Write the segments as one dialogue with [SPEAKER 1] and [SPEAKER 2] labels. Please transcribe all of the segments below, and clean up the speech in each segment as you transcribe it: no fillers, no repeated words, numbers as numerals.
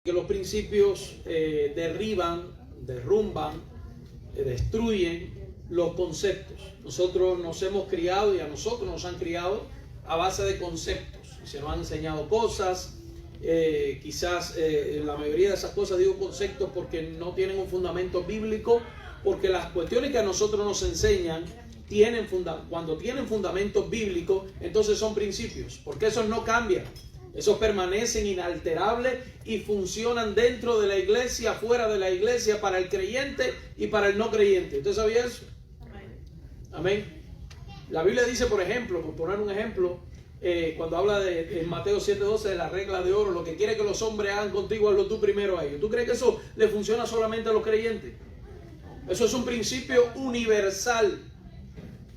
[SPEAKER 1] que los principios derrumban, destruyen los conceptos. Nosotros nos hemos criado y a nosotros nos han criado a base de conceptos. Se nos han enseñado cosas, quizás la mayoría de esas cosas, digo conceptos porque no tienen un fundamento bíblico, porque las cuestiones que a nosotros nos enseñan cuando tienen fundamentos bíblicos, entonces son principios, porque esos no cambian. Esos permanecen inalterables y funcionan dentro de la iglesia, fuera de la iglesia, para el creyente y para el no creyente. ¿Usted sabía eso? Amén. La Biblia dice, por ejemplo, por poner un ejemplo, cuando habla en Mateo 7:12 de la regla de oro, lo que quiere que los hombres hagan contigo, hazlo tú primero a ellos. ¿Tú crees que eso le funciona solamente a los creyentes? Eso es un principio universal.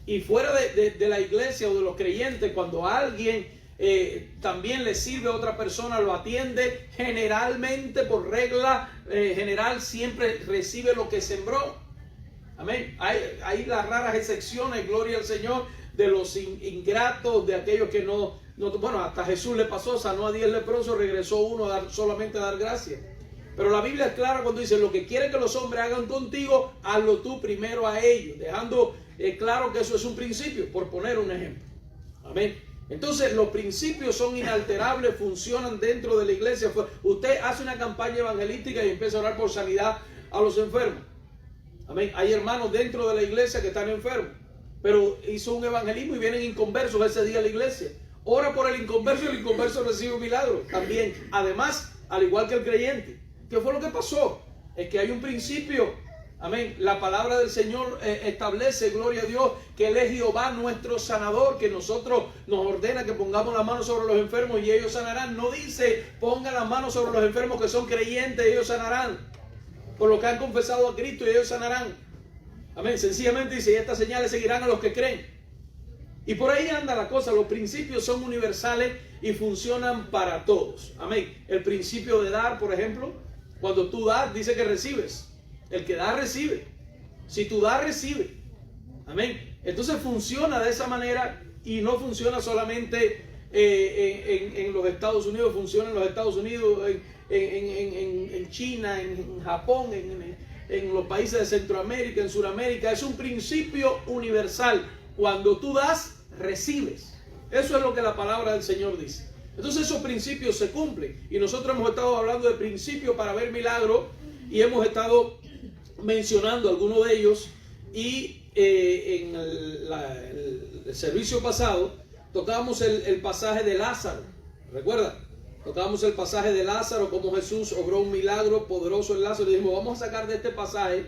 [SPEAKER 1] Y fuera de la iglesia o de los creyentes, cuando alguien también le sirve a otra persona, lo atiende, generalmente por regla general siempre recibe lo que sembró. Amén. Hay las raras excepciones, gloria al Señor, de los ingratos, de aquellos que no, bueno, hasta Jesús le pasó, sanó a 10 leprosos, regresó uno solamente a dar gracias. Pero la Biblia es clara cuando dice, lo que quiere que los hombres hagan contigo, hazlo tú primero a ellos, dejando claro que eso es un principio, por poner un ejemplo. Amén. Entonces los principios son inalterables, funcionan dentro de la iglesia. Usted hace una campaña evangelística y empieza a orar por sanidad a los enfermos. Amén. Hay hermanos dentro de la iglesia que están enfermos, pero hizo un evangelismo y vienen inconversos ese día a la iglesia. Ora por el inconverso y el inconverso recibe un milagro también. Además, al igual que el creyente. ¿Qué fue lo que pasó? Es que hay un principio. Amén. La palabra del Señor establece, gloria a Dios, que Él es Jehová nuestro sanador, que nosotros nos ordena que pongamos las manos sobre los enfermos y ellos sanarán. No dice, pongan las manos sobre los enfermos que son creyentes y ellos sanarán. Por lo que han confesado a Cristo y ellos sanarán. Amén. Sencillamente dice, y estas señales seguirán a los que creen. Y por ahí anda la cosa. Los principios son universales y funcionan para todos. Amén. El principio de dar, por ejemplo, cuando tú das, dice que recibes. El que da, recibe. Si tú das, recibe. Amén. Entonces funciona de esa manera y no funciona solamente en los Estados Unidos, funciona en los Estados Unidos, en China, en Japón, en los países de Centroamérica, en Sudamérica. Es un principio universal. Cuando tú das, recibes. Eso es lo que la palabra del Señor dice. Entonces esos principios se cumplen. Y nosotros hemos estado hablando de principios para ver milagros y hemos estado mencionando algunos de ellos. Y en el servicio pasado tocábamos el pasaje de Lázaro. ¿Recuerdan? Tocábamos el pasaje de Lázaro, cómo Jesús obró un milagro poderoso en Lázaro. Y dijimos, vamos a sacar de este pasaje,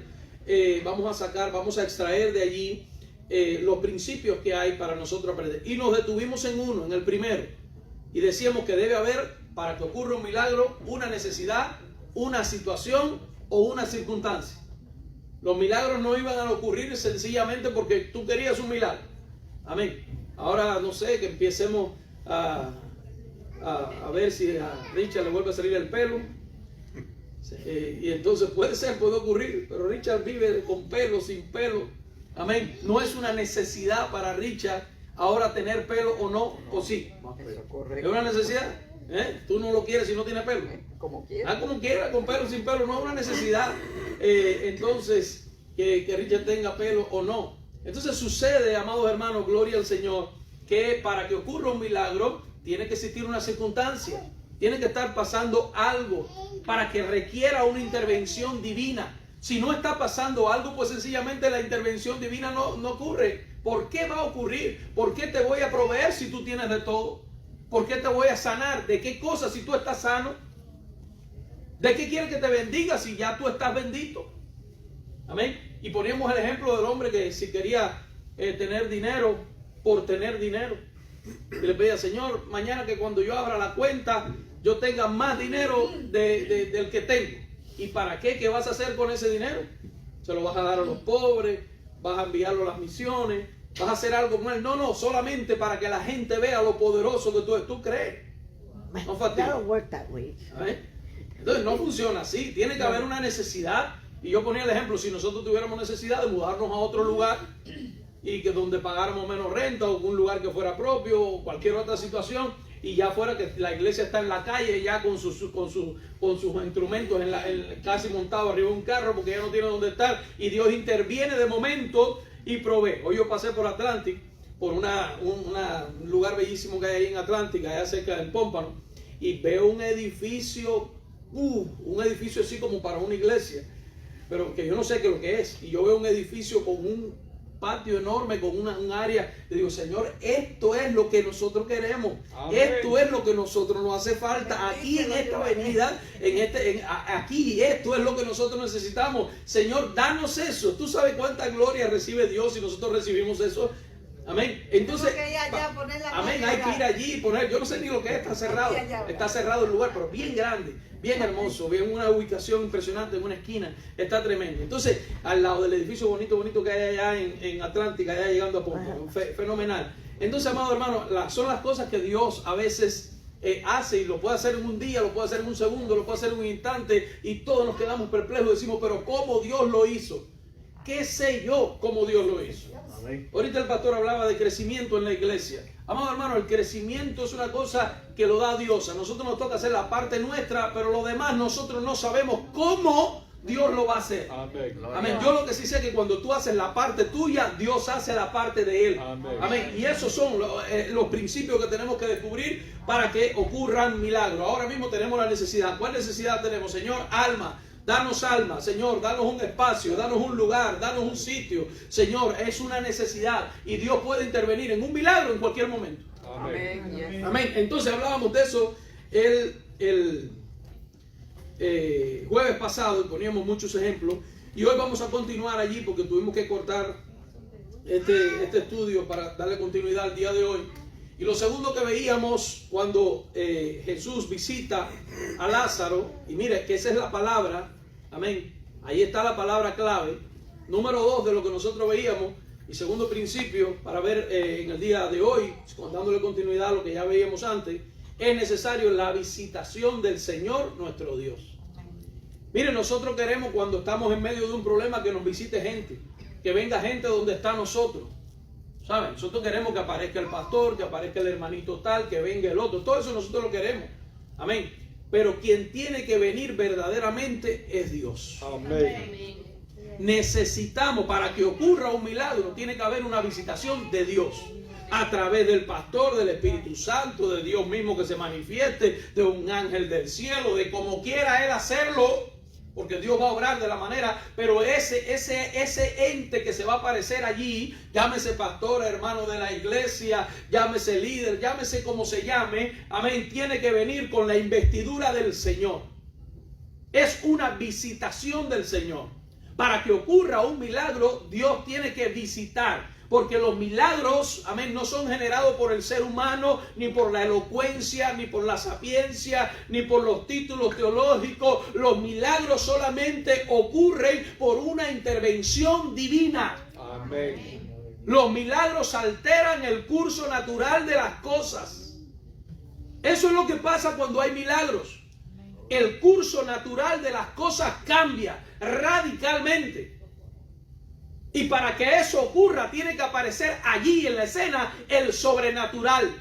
[SPEAKER 1] vamos a extraer de allí los principios que hay para nosotros aprender. Y nos detuvimos en el primero. Y decíamos que debe haber, para que ocurra un milagro, una necesidad, una situación o una circunstancia. Los milagros no iban a ocurrir sencillamente porque tú querías un milagro. Amén. Ahora no sé, que empecemos a ver si a Richard le vuelve a salir el pelo. Y entonces puede ocurrir, pero Richard vive con pelo, sin pelo. Amén. No es una necesidad para Richard ahora tener pelo o no, o sí. Es una necesidad. Tú no lo quieres si no tiene pelo.
[SPEAKER 2] Como quiera.
[SPEAKER 1] Como quiera, con pelo, sin pelo, no es una necesidad. Entonces, que Richard tenga pelo o no. Entonces sucede, amados hermanos, gloria al Señor, que para que ocurra un milagro, tiene que existir una circunstancia. Tiene que estar pasando algo para que requiera una intervención divina. Si no está pasando algo, pues sencillamente la intervención divina no ocurre. ¿Por qué va a ocurrir? ¿Por qué te voy a proveer si tú tienes de todo? ¿Por qué te voy a sanar? ¿De qué cosa si tú estás sano? ¿De qué quiere que te bendiga si ya tú estás bendito? Amén. Y poníamos el ejemplo del hombre que si quería tener dinero por tener dinero. Y le pedía, Señor, mañana que cuando yo abra la cuenta, yo tenga más dinero del que tengo. ¿Y para qué? ¿Qué vas a hacer con ese dinero? ¿Se lo vas a dar a los pobres? ¿Vas a enviarlo a las misiones? ¿Vas a hacer algo con él? No, solamente para que la gente vea lo poderoso que tú crees. No fastidia. Entonces no funciona así. Tiene que haber una necesidad. Y yo ponía el ejemplo, si nosotros tuviéramos necesidad de mudarnos a otro lugar y que donde pagáramos menos renta o un lugar que fuera propio o cualquier otra situación, y ya fuera que la iglesia está en la calle ya con sus instrumentos casi montados arriba de un carro porque ya no tiene dónde estar, y Dios interviene de momento y provee. Hoy yo pasé por Atlantic, por un lugar bellísimo que hay ahí en Atlantic, allá cerca del Pómpano, y veo un edificio así como para una iglesia, pero que yo no sé qué es lo que es, y yo veo un edificio con un patio enorme, con un área. Le digo, Señor, esto es lo que nosotros queremos. Amén. Esto es lo que nosotros nos hace falta aquí en esta avenida, aquí, esto es lo que nosotros necesitamos. Señor, danos eso. Tú sabes cuánta gloria recibe Dios si nosotros recibimos eso. Amén. Entonces, amén, hay que ir allí y poner, yo no sé ni lo que es, está cerrado el lugar, pero bien grande, bien hermoso, bien una ubicación impresionante en una esquina, está tremendo. Entonces, al lado del edificio bonito que hay allá en Atlántica, allá llegando a Pombo, fenomenal. Entonces, amado hermano, son las cosas que Dios a veces hace, y lo puede hacer en un día, lo puede hacer en un segundo, lo puede hacer en un instante, y todos nos quedamos perplejos y decimos, pero ¿cómo Dios lo hizo? ¿Qué sé yo cómo Dios lo hizo? Amén. Ahorita el pastor hablaba de crecimiento en la iglesia. Amado hermano, el crecimiento es una cosa que lo da Dios. A nosotros nos toca hacer la parte nuestra, pero lo demás nosotros no sabemos cómo Dios lo va a hacer. Amén. Amén. Yo lo que sí sé es que cuando tú haces la parte tuya, Dios hace la parte de Él. Amén. Amén. Y esos son los principios que tenemos que descubrir para que ocurran milagros. Ahora mismo tenemos la necesidad. ¿Cuál necesidad tenemos, Señor? Alma. Danos alma, Señor, danos un espacio, danos un lugar, danos un sitio. Señor, es una necesidad y Dios puede intervenir en un milagro en cualquier momento. Amén. Amén. Entonces hablábamos de eso el jueves pasado y poníamos muchos ejemplos. Y hoy vamos a continuar allí porque tuvimos que cortar este estudio para darle continuidad al día de hoy. Y lo segundo que veíamos cuando Jesús visita a Lázaro, y mire que esa es la palabra, amén, ahí está la palabra clave, número 2 de lo que nosotros veíamos, y segundo principio para ver en el día de hoy, dándole continuidad a lo que ya veíamos antes, es necesario la visitación del Señor nuestro Dios. Mire, nosotros queremos cuando estamos en medio de un problema que nos visite gente, que venga gente donde está nosotros. ¿Saben? Nosotros queremos que aparezca el pastor, que aparezca el hermanito tal, que venga el otro. Todo eso nosotros lo queremos. Amén. Pero quien tiene que venir verdaderamente es Dios. Amén. Necesitamos, para que ocurra un milagro, tiene que haber una visitación de Dios. A través del pastor, del Espíritu Santo, de Dios mismo que se manifieste, de un ángel del cielo, de como quiera Él hacerlo. Porque Dios va a obrar de la manera, pero ese ente que se va a aparecer allí, llámese pastor, hermano de la iglesia, llámese líder, llámese como se llame, amén, tiene que venir con la investidura del Señor. Es una visitación del Señor. Para que ocurra un milagro, Dios tiene que visitar. Porque los milagros, amén, no son generados por el ser humano, ni por la elocuencia, ni por la sapiencia, ni por los títulos teológicos. Los milagros solamente ocurren por una intervención divina. Amén. Los milagros alteran el curso natural de las cosas. Eso es lo que pasa cuando hay milagros. El curso natural de las cosas cambia radicalmente. Y para que eso ocurra, tiene que aparecer allí en la escena el sobrenatural.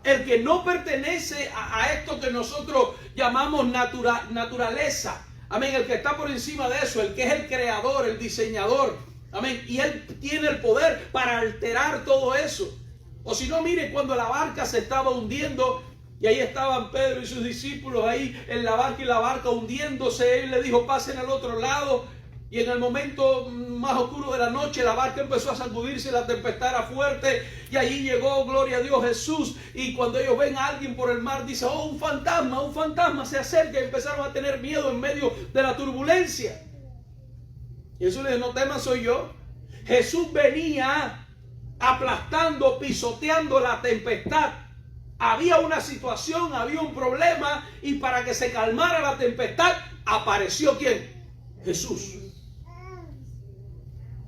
[SPEAKER 1] El que no pertenece a esto que nosotros llamamos naturaleza. Amén. El que está por encima de eso, el que es el creador, el diseñador. Amén. Y Él tiene el poder para alterar todo eso. O si no, mire, cuando la barca se estaba hundiendo, y ahí estaban Pedro y sus discípulos ahí en la barca y la barca hundiéndose. Él le dijo, pasen al otro lado. Y en el momento más oscuro de la noche, la barca empezó a sacudirse, la tempestad era fuerte. Y allí llegó, gloria a Dios, Jesús. Y cuando ellos ven a alguien por el mar, dicen, oh, un fantasma se acerca. Y empezaron a tener miedo en medio de la turbulencia. Y Jesús les dijo, no teman, soy yo. Jesús venía aplastando, pisoteando la tempestad. Había una situación, había un problema. Y para que se calmara la tempestad, apareció ¿quién? Jesús.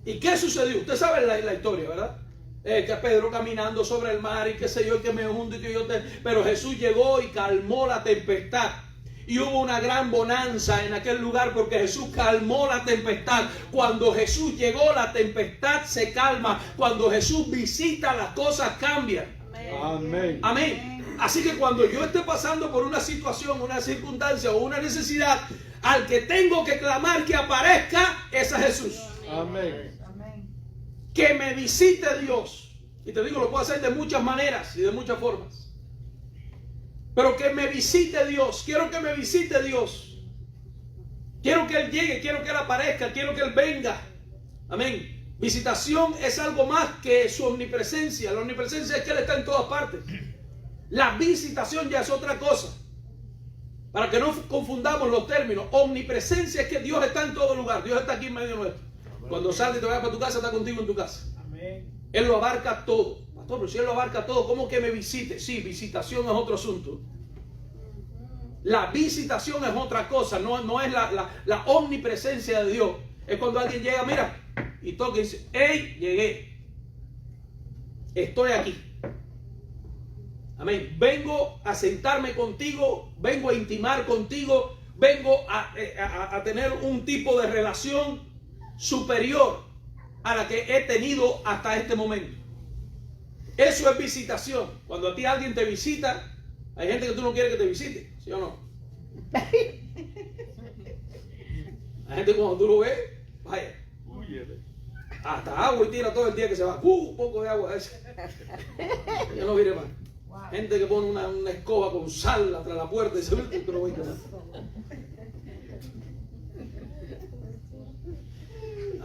[SPEAKER 1] ¿Y qué sucedió? Usted sabe la historia, ¿verdad? Que Pedro caminando sobre el mar y qué sé yo, que me hundo y que yo te... Pero Jesús llegó y calmó la tempestad. Y hubo una gran bonanza en aquel lugar porque Jesús calmó la tempestad. Cuando Jesús llegó, la tempestad se calma. Cuando Jesús visita, las cosas cambian. Amén. Amén. Así que cuando yo esté pasando por una situación, una circunstancia o una necesidad, al que tengo que clamar que aparezca es a Jesús.
[SPEAKER 2] Amén.
[SPEAKER 1] Que me visite Dios. Y te digo, lo puedo hacer de muchas maneras y de muchas formas. Pero que me visite Dios. Quiero que me visite Dios. Quiero que Él llegue, quiero que Él aparezca, quiero que Él venga. Amén. Visitación es algo más que su omnipresencia. La omnipresencia es que Él está en todas partes. La visitación ya es otra cosa. Para que no confundamos los términos. Omnipresencia es que Dios está en todo lugar. Dios está aquí en medio nuestro. Cuando sales y te vayas para tu casa, está contigo en tu casa.
[SPEAKER 2] Amén.
[SPEAKER 1] Él lo abarca todo. Pastor, pero si Él lo abarca todo, ¿cómo que me visite? Sí, visitación es otro asunto. La visitación es otra cosa. No es la omnipresencia de Dios. Es cuando alguien llega, mira, y toca y dice, hey, llegué. Estoy aquí. Amén. Vengo a sentarme contigo, vengo a intimar contigo, vengo a tener un tipo de relación superior a la que he tenido hasta este momento. Eso es visitación. Cuando a ti alguien te visita, hay gente que tú no quieres que te visite, ¿sí o no? Hay gente que cuando tú lo ves, vaya, hasta agua y tira todo el día que se va. Un poco de agua ese. Ya no viene más. Gente que pone una escoba con sal atrás de la puerta y dice, tú no voy a quedar.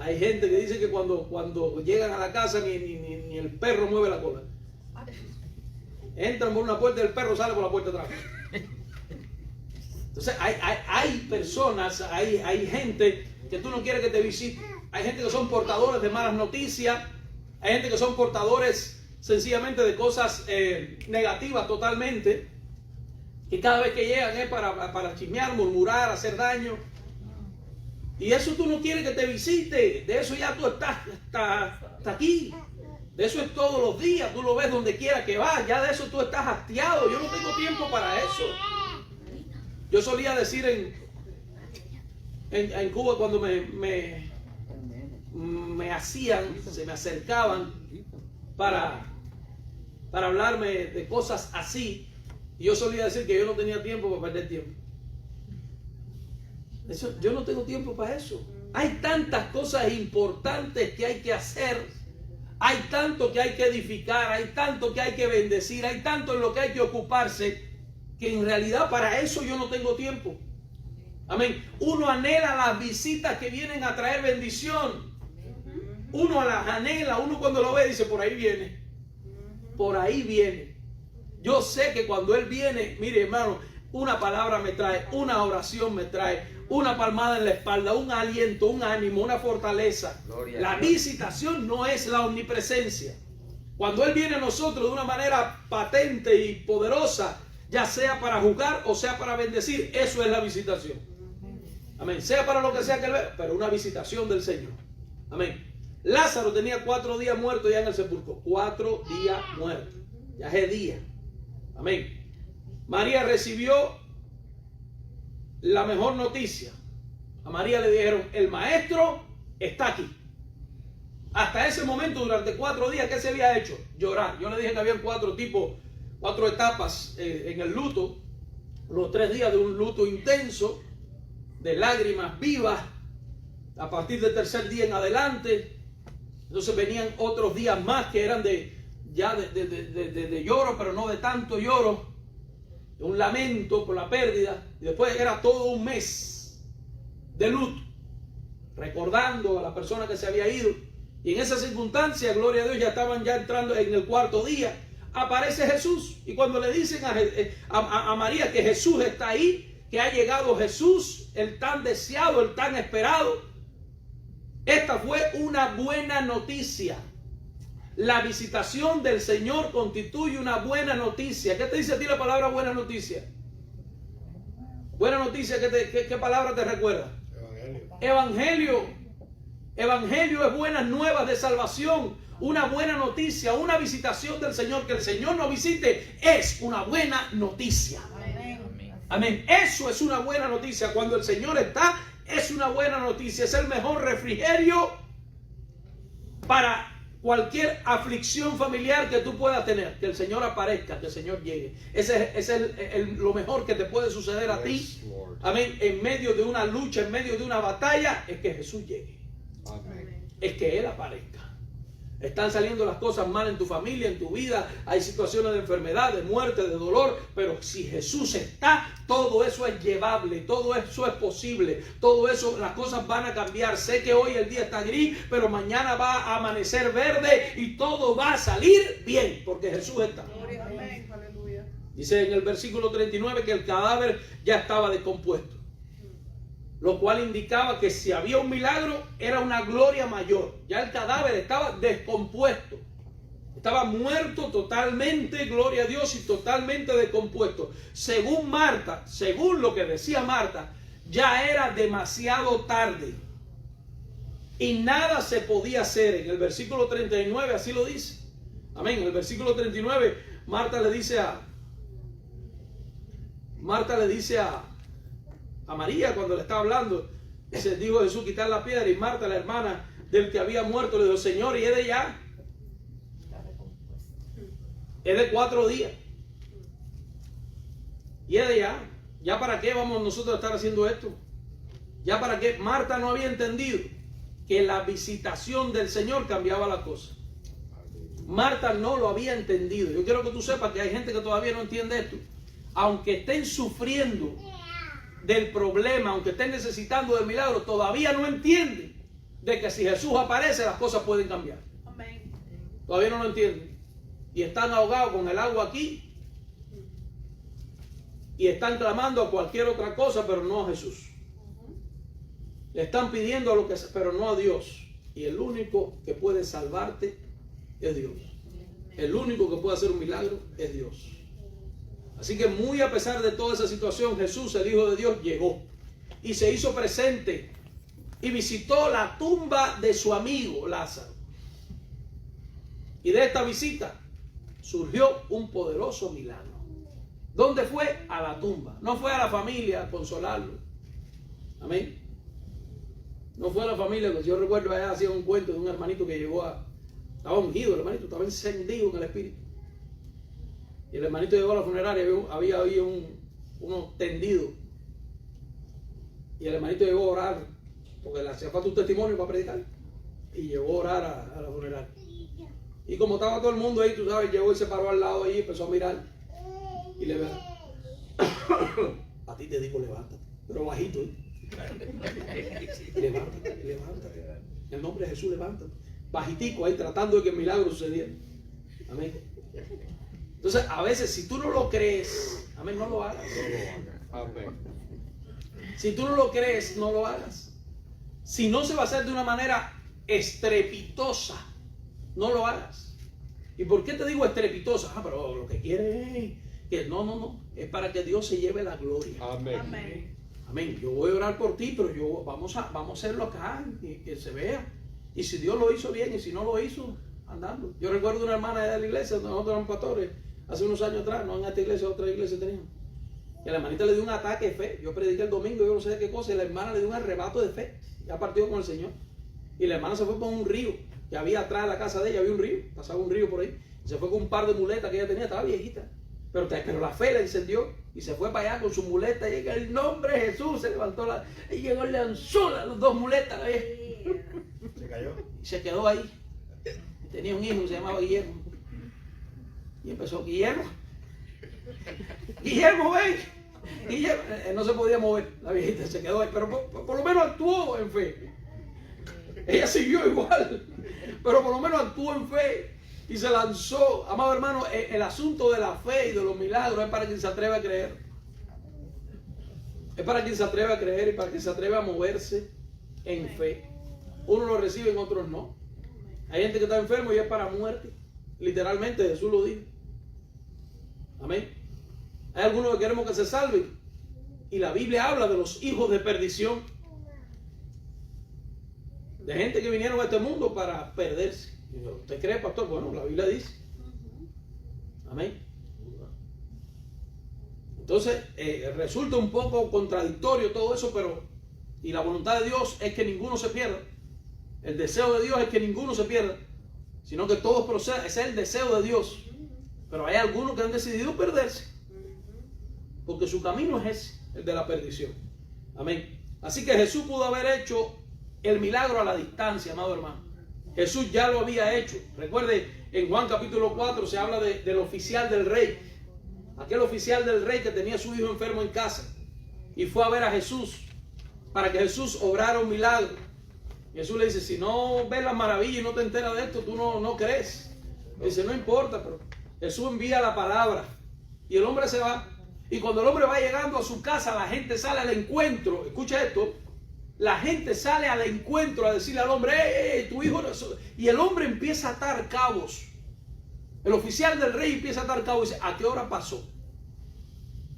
[SPEAKER 1] Hay gente que dice que cuando llegan a la casa ni el perro mueve la cola. Entran por una puerta y el perro sale por la puerta atrás. Entonces hay personas, hay gente que tú no quieres que te visite. Hay gente que son portadores de malas noticias. Hay gente que son portadores sencillamente de cosas negativas totalmente. Y cada vez que llegan es para chismear, murmurar, hacer daño. Y eso tú no quieres que te visite. De eso ya tú estás hasta aquí. De eso es todos los días. Tú lo ves donde quiera que vas. Ya de eso tú estás hastiado. Yo no tengo tiempo para eso. Yo solía decir en Cuba cuando se me acercaban para hablarme de cosas así. Y yo solía decir que yo no tenía tiempo para perder tiempo. Yo no tengo tiempo para eso. Hay tantas cosas importantes que hay que hacer. Hay tanto que hay que edificar. Hay tanto que hay que bendecir. Hay tanto en lo que hay que ocuparse, que en realidad para eso yo no tengo tiempo. Amén. Uno anhela las visitas que vienen a traer bendición. Uno las anhela. Uno cuando lo ve dice, por ahí viene. Por ahí viene. Yo sé que cuando Él viene, mire hermano, una palabra me trae, una oración me trae, una palmada en la espalda, un aliento, un ánimo, una fortaleza. La visitación no es la omnipresencia. Cuando Él viene a nosotros de una manera patente y poderosa, ya sea para juzgar o sea para bendecir, eso es la visitación. Amén. Sea para lo que sea que Él vea, pero una visitación del Señor. Amén. Lázaro tenía 4 días muerto ya en el sepulcro. 4 días muerto. Ya es día. Amén. María recibió la mejor noticia. A María le dijeron, el maestro está aquí. Hasta ese momento, durante 4 días, ¿qué se había hecho? Llorar. Yo le dije que habían 4 etapas en el luto. Los 3 días de un luto intenso, de lágrimas vivas. A partir del 3er día en adelante. Entonces venían otros días más que eran de lloro, pero no de tanto lloro. De un lamento por la pérdida. Y después era todo un mes de luto, recordando a la persona que se había ido. Y en esa circunstancia, gloria a Dios, ya estaban entrando en el 4.º día. Aparece Jesús. Y cuando le dicen a María que Jesús está ahí, que ha llegado Jesús, el tan deseado, el tan esperado, esta fue una buena noticia. La visitación del Señor constituye una buena noticia. ¿Qué te dice a ti la palabra buena noticia? Buena noticia, ¿qué palabra te recuerda? Evangelio. Evangelio es buenas nuevas de salvación. Una buena noticia, una visitación del Señor. Que el Señor nos visite es una buena noticia. Amén. Eso es una buena noticia. Cuando el Señor está, es una buena noticia. Es el mejor refrigerio para Cualquier aflicción familiar que tú puedas tener, que el Señor aparezca, que el Señor llegue. Ese es lo mejor que te puede suceder a ti. Amén. En medio de una lucha, en medio de una batalla, es que Jesús llegue. Amén. Es que Él aparezca. Están saliendo las cosas mal en tu familia, en tu vida. Hay situaciones de enfermedad, de muerte, de dolor. Pero si Jesús está, todo eso es llevable. Todo eso es posible. Todo eso, las cosas van a cambiar. Sé que hoy el día está gris, pero mañana va a amanecer verde y todo va a salir bien. Porque Jesús está. Dice en el versículo 39 que el cadáver ya estaba descompuesto. Lo cual indicaba que si había un milagro, era una gloria mayor. Ya el cadáver estaba descompuesto. Estaba muerto totalmente, gloria a Dios, y totalmente descompuesto. Según Marta, según lo que decía Marta, ya era demasiado tarde. Y nada se podía hacer. En el versículo 39 así lo dice. Amén. En el versículo 39, Marta le dice a María cuando le estaba hablando, se dijo Jesús quitar la piedra, y Marta, la hermana del que había muerto, le dijo: Señor, ¿y es de ya? Es de 4 días. ¿Y es de ya? ¿Ya para qué vamos nosotros a estar haciendo esto? ¿Ya para qué? Marta no había entendido que la visitación del Señor cambiaba la cosa. Marta no lo había entendido. Yo quiero que tú sepas que hay gente que todavía no entiende esto. Aunque estén sufriendo del problema, aunque estén necesitando del milagro, todavía no entienden de que si Jesús aparece las cosas pueden cambiar. Amén. Todavía no lo entienden y están ahogados con el agua aquí y están clamando a cualquier otra cosa, pero no a Jesús. Le están pidiendo a lo que sea, pero no a Dios. Y el único que puede salvarte es Dios. El único que puede hacer un milagro es Dios. Así que muy a pesar de toda esa situación, Jesús, el Hijo de Dios, llegó y se hizo presente y visitó la tumba de su amigo Lázaro. Y de esta visita surgió un poderoso milagro. ¿Dónde fue? A la tumba. No fue a la familia a consolarlo. Amén. No fue a la familia, porque yo recuerdo allá hacía un cuento de un hermanito que llegó estaba ungido, el hermanito estaba encendido en el espíritu. Y el hermanito llegó a la funeraria, había uno tendido. Y el hermanito llegó a orar, porque le hacía falta un testimonio para predicar. Y llegó a orar a la funeraria. Y como estaba todo el mundo ahí, tú sabes, llegó y se paró al lado ahí y empezó a mirar. Y le ve: a ti te digo, levántate. Pero bajito, ¿eh? Levántate. En el nombre de Jesús, levántate. Bajitico ahí, tratando de que el milagro sucediera. Amén. Entonces, a veces, si tú no lo crees, amén, no lo hagas. Amén. Si tú no lo crees, no lo hagas. Si no se va a hacer de una manera estrepitosa, no lo hagas. ¿Y por qué te digo estrepitosa? Pero lo que quiere es que no. Es para que Dios se lleve la gloria. Amén. Amén. Yo voy a orar por ti, pero vamos a hacerlo acá y que se vea. Y si Dios lo hizo bien, y si no lo hizo, andando. Yo recuerdo una hermana de la iglesia, nosotros éramos pastores, hace unos años atrás, no en esta iglesia, otra iglesia teníamos. Y a la hermanita le dio un ataque de fe. Yo prediqué el domingo, yo no sé de qué cosa, y la hermana le dio un arrebato de fe. Ya partió con el Señor. Y la hermana se fue por un río, que había atrás de la casa de ella, había un río, pasaba un río por ahí. Y se fue con un par de muletas que ella tenía, estaba viejita. Pero la fe la encendió y se fue para allá con su muleta. Y en el nombre de Jesús se levantó y llegó y lanzó las 2 muletas.
[SPEAKER 2] Se cayó.
[SPEAKER 1] Y se quedó ahí. Tenía un hijo que se llamaba Guillermo. Y empezó: Guillermo, ven. Guillermo. No se podía mover, la viejita se quedó ahí, pero por lo menos actuó en fe. Ella siguió igual, pero por lo menos actuó en fe y se lanzó. Amado hermano, el asunto de la fe y de los milagros es para quien se atreve a creer. Es para quien se atreve a creer y para quien se atreve a moverse en fe. Unos lo reciben, otros no. Hay gente que está enfermo y es para muerte. Literalmente Jesús lo dijo. Amén. Hay algunos que queremos que se salven. Y la Biblia habla de los hijos de perdición. De gente que vinieron a este mundo para perderse. ¿Usted cree, pastor? Bueno, la Biblia dice. Amén. Entonces, resulta un poco contradictorio todo eso, pero y la voluntad de Dios es que ninguno se pierda. El deseo de Dios es que ninguno se pierda, sino que todos procedan. Ese es el deseo de Dios. Pero hay algunos que han decidido perderse, porque su camino es ese, el de la perdición. Amén. Así que Jesús pudo haber hecho el milagro a la distancia, amado hermano. Jesús ya lo había hecho. Recuerde, en Juan capítulo 4 se habla del oficial del rey. Aquel oficial del rey que tenía a su hijo enfermo en casa y fue a ver a Jesús para que Jesús obrara un milagro. Jesús le dice, si no ves las maravillas y no te enteras de esto, tú no crees. Dice, no importa, pero Jesús envía la palabra y el hombre se va. Y cuando el hombre va llegando a su casa, la gente sale al encuentro. Escucha esto. La gente sale al encuentro a decirle al hombre, ¡Ey, tu hijo! Y el hombre empieza a atar cabos. El oficial del rey empieza a atar cabos y dice, ¿a qué hora pasó?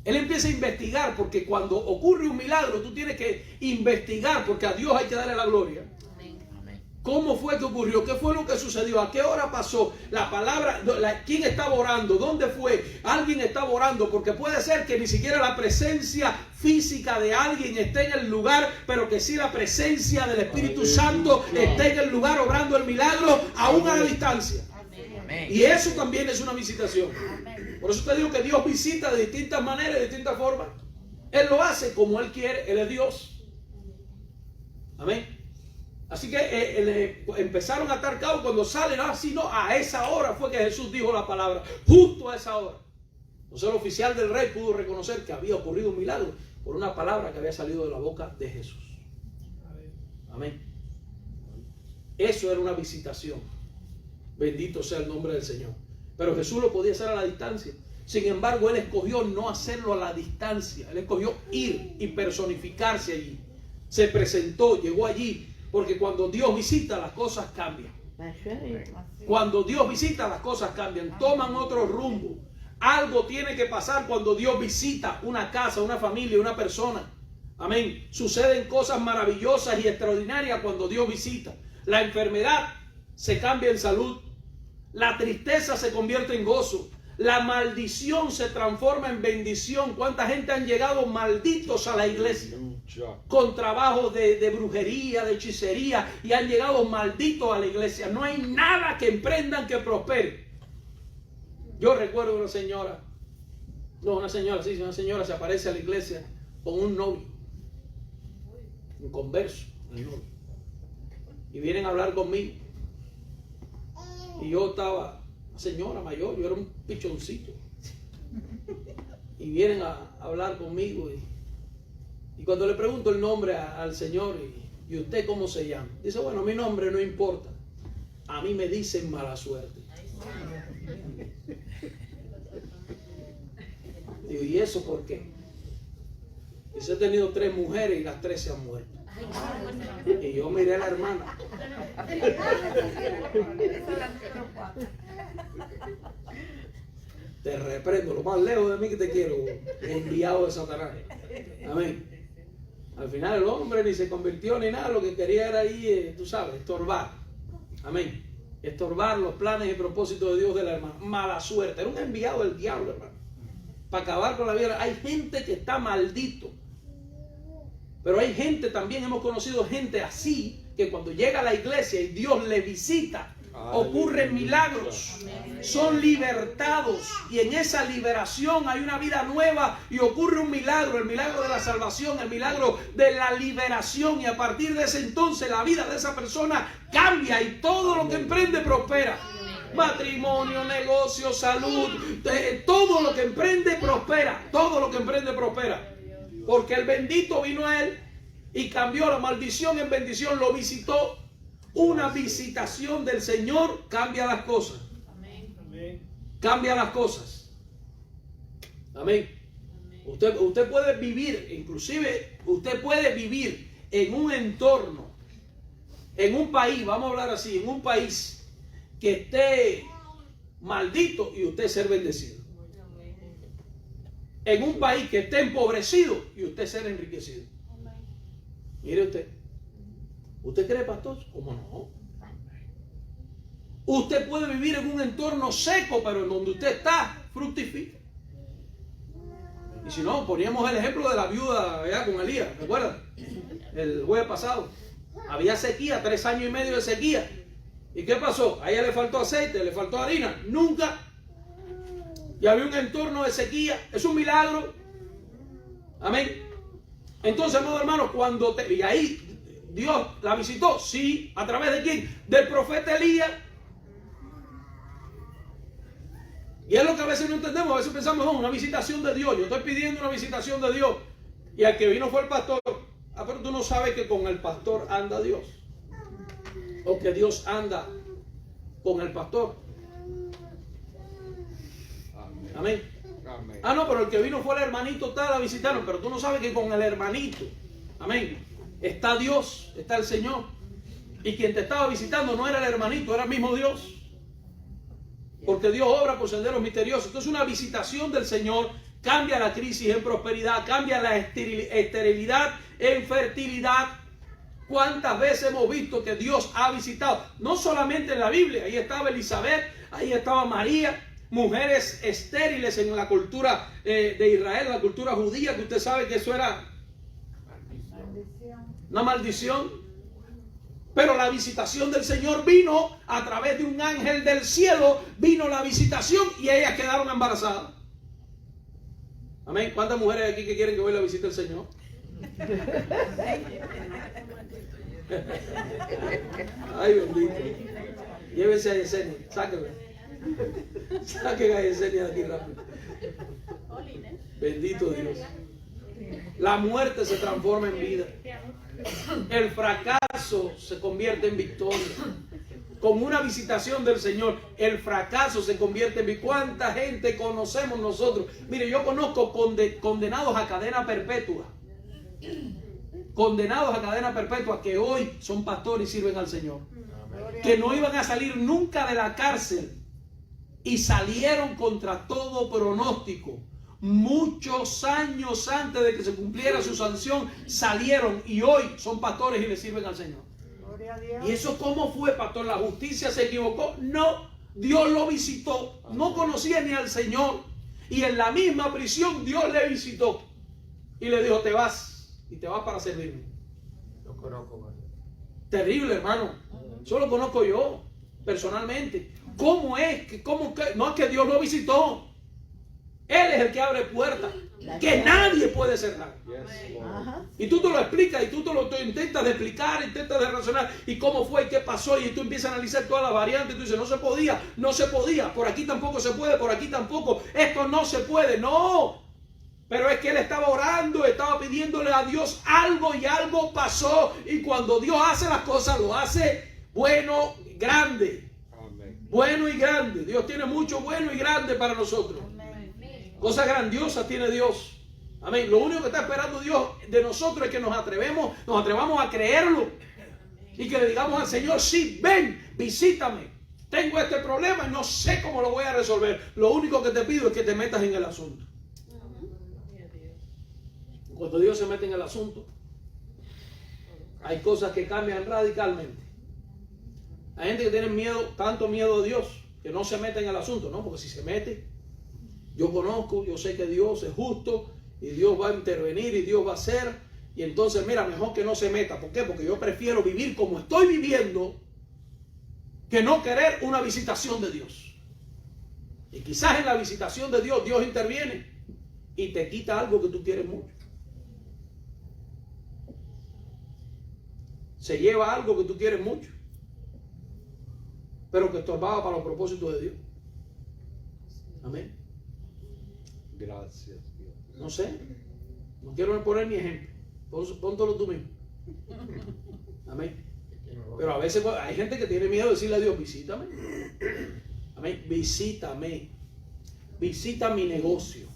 [SPEAKER 1] Él empieza a investigar, porque cuando ocurre un milagro, tú tienes que investigar, porque a Dios hay que darle la gloria. ¿Cómo fue que ocurrió? ¿Qué fue lo que sucedió? ¿A qué hora pasó? La palabra, ¿quién estaba orando? ¿Dónde fue? Alguien estaba orando, porque puede ser que ni siquiera la presencia física de alguien esté en el lugar, pero que sí la presencia del Espíritu Santo esté en el lugar obrando el milagro, aún a la distancia. Y eso también es una visitación. Por eso te digo que Dios visita de distintas maneras, de distintas formas. Él lo hace como Él quiere. Él es Dios. Amén. Así que empezaron a atar cabos cuando salen. A esa hora fue que Jesús dijo la palabra. Justo a esa hora. Entonces el oficial del rey pudo reconocer que había ocurrido un milagro por una palabra que había salido de la boca de Jesús. Amén. Eso era una visitación. Bendito sea el nombre del Señor. Pero Jesús lo podía hacer a la distancia. Sin embargo, Él escogió no hacerlo a la distancia. Él escogió ir y personificarse allí. Se presentó, llegó allí. Porque cuando Dios visita, las cosas cambian. Cuando Dios visita, las cosas cambian. Toman otro rumbo. Algo tiene que pasar cuando Dios visita una casa, una familia, una persona. Amén. Suceden cosas maravillosas y extraordinarias cuando Dios visita. La enfermedad se cambia en salud. La tristeza se convierte en gozo. La maldición se transforma en bendición. ¿Cuánta gente han llegado malditos a la iglesia? Con trabajos de brujería, de hechicería, y han llegado malditos a la iglesia. No hay nada que emprendan que prospere. Yo recuerdo una señora se aparece a la iglesia con un novio, un converso, el novio, y vienen a hablar conmigo. Y yo estaba, señora mayor, yo era un pichoncito. Y vienen a hablar conmigo. Y cuando le pregunto el nombre al Señor, ¿y usted cómo se llama? Dice, bueno, mi nombre no importa. A mí me dicen mala suerte. Digo, ¿y eso por qué? Dice, he tenido 3 mujeres y las 3 se han muerto. Y yo miré a la hermana. Te reprendo, lo más lejos de mí que te quiero, enviado de Satanás. Amén. Al final el hombre ni se convirtió ni nada, lo que quería era ahí, tú sabes, estorbar. Amén. Estorbar los planes y propósitos de Dios de la hermana. Mala suerte, era un enviado del diablo, hermano, para acabar con la vida. Hay gente que está maldito. Pero hay gente también, hemos conocido gente así, que cuando llega a la iglesia y Dios le visita, ocurren milagros, son libertados, y en esa liberación hay una vida nueva y ocurre un milagro, el milagro de la salvación, el milagro de la liberación, y a partir de ese entonces la vida de esa persona cambia y todo lo que emprende prospera. Matrimonio, negocio, salud, todo lo que emprende prospera, todo lo que emprende prospera. Porque el bendito vino a él y cambió la maldición en bendición, lo visitó. Una visitación del Señor cambia las cosas. Amén. Cambia las cosas. Amén. Usted puede vivir, inclusive usted puede vivir en un entorno, en un país, vamos a hablar así, en un país que esté maldito y usted ser bendecido. En un país que esté empobrecido y usted ser enriquecido. Mire usted. ¿Usted cree, pastor? ¿Cómo no? Usted puede vivir en un entorno seco, pero en donde usted está, fructifica. Y si no, poníamos el ejemplo de la viuda allá con Elías, ¿recuerdan? El jueves pasado. Había sequía, 3 años y medio de sequía. ¿Y qué pasó? A ella le faltó aceite, le faltó harina. Nunca. Y había un entorno de sequía. Es un milagro. Amén. Entonces, amado hermano, y ahí Dios la visitó. Sí. ¿A través de quién? Del profeta Elías. Y es lo que a veces no entendemos. A veces pensamos, no, una visitación de Dios. Yo estoy pidiendo una visitación de Dios. Y al que vino fue el pastor. Ah, pero tú no sabes que con el pastor anda Dios. O que Dios anda con el pastor. Amén. Amén. Ah, no, pero el que vino fue el hermanito tal a visitarnos. Pero tú no sabes que con el hermanito, amén, está Dios, está el Señor. Y quien te estaba visitando no era el hermanito, era el mismo Dios. Porque Dios obra por senderos misteriosos. Entonces una visitación del Señor cambia la crisis en prosperidad, cambia la esterilidad en fertilidad. ¿Cuántas veces hemos visto que Dios ha visitado? No solamente en la Biblia. Ahí estaba Elizabeth, ahí estaba María, mujeres estériles en la cultura de Israel, la cultura judía, que usted sabe que eso era una maldición. Pero la visitación del Señor vino a través de un ángel del cielo, vino la visitación y ellas quedaron embarazadas. Amén. ¿Cuántas mujeres hay aquí que quieren que hoy la visite el Señor? Ay, bendito. Llévense a Yesenia, sáquenla. Saquen a Yesenia de aquí rápido. Bendito Dios. La muerte se transforma en vida. El fracaso se convierte en victoria. Con una visitación del Señor, el fracaso se convierte en victoria. ¿Cuánta gente conocemos nosotros? Mire, yo conozco condenados a cadena perpetua. Condenados a cadena perpetua que hoy son pastores y sirven al Señor. Que no iban a salir nunca de la cárcel y salieron contra todo pronóstico. Muchos años antes de que se cumpliera su sanción salieron y hoy son pastores y le sirven al Señor. ¿Y eso cómo fue, pastor? ¿La justicia se equivocó? No, Dios lo visitó. No conocía ni al Señor y en la misma prisión Dios le visitó y le dijo, te vas. Y te vas para servirme.
[SPEAKER 2] Lo conozco.
[SPEAKER 1] Terrible, hermano. Eso lo conozco yo, personalmente. ¿Cómo es? No es que Dios lo visitó. Él es el que abre puertas que nadie puede cerrar. Y tú te lo explicas y tú te intentas de explicar, intentas de razonar. Y cómo fue y qué pasó. Y tú empiezas a analizar todas las variantes. Y tú dices, no se podía. Por aquí tampoco se puede, por aquí tampoco. Esto no se puede. No. Pero es que él estaba orando, estaba pidiéndole a Dios algo y algo pasó. Y cuando Dios hace las cosas, lo hace bueno y grande. Amén. Bueno y grande. Dios tiene mucho bueno y grande para nosotros. Amén. Cosas grandiosas tiene Dios. Amén. Lo único que está esperando Dios de nosotros es que nos atrevamos a creerlo. Y que le digamos al Señor, sí, ven, visítame. Tengo este problema y no sé cómo lo voy a resolver. Lo único que te pido es que te metas en el asunto. Cuando Dios se mete en el asunto, hay cosas que cambian radicalmente. Hay gente que tiene miedo, tanto miedo a Dios, que no se mete en el asunto, ¿no? Porque si se mete, yo conozco, yo sé que Dios es justo y Dios va a intervenir y Dios va a hacer. Y entonces, mira, mejor que no se meta. ¿Por qué? Porque yo prefiero vivir como estoy viviendo que no querer una visitación de Dios. Y quizás en la visitación de Dios, Dios interviene y te quita algo que tú quieres mucho. Se lleva algo que tú quieres mucho, pero que estorbaba para los propósitos de Dios. Amén.
[SPEAKER 2] Gracias, Dios.
[SPEAKER 1] No sé, no quiero poner ni ejemplo. Póntelo tú mismo. Amén. Pero a veces hay gente que tiene miedo de decirle a Dios, visítame. Amén. Visítame. Visita mi negocio.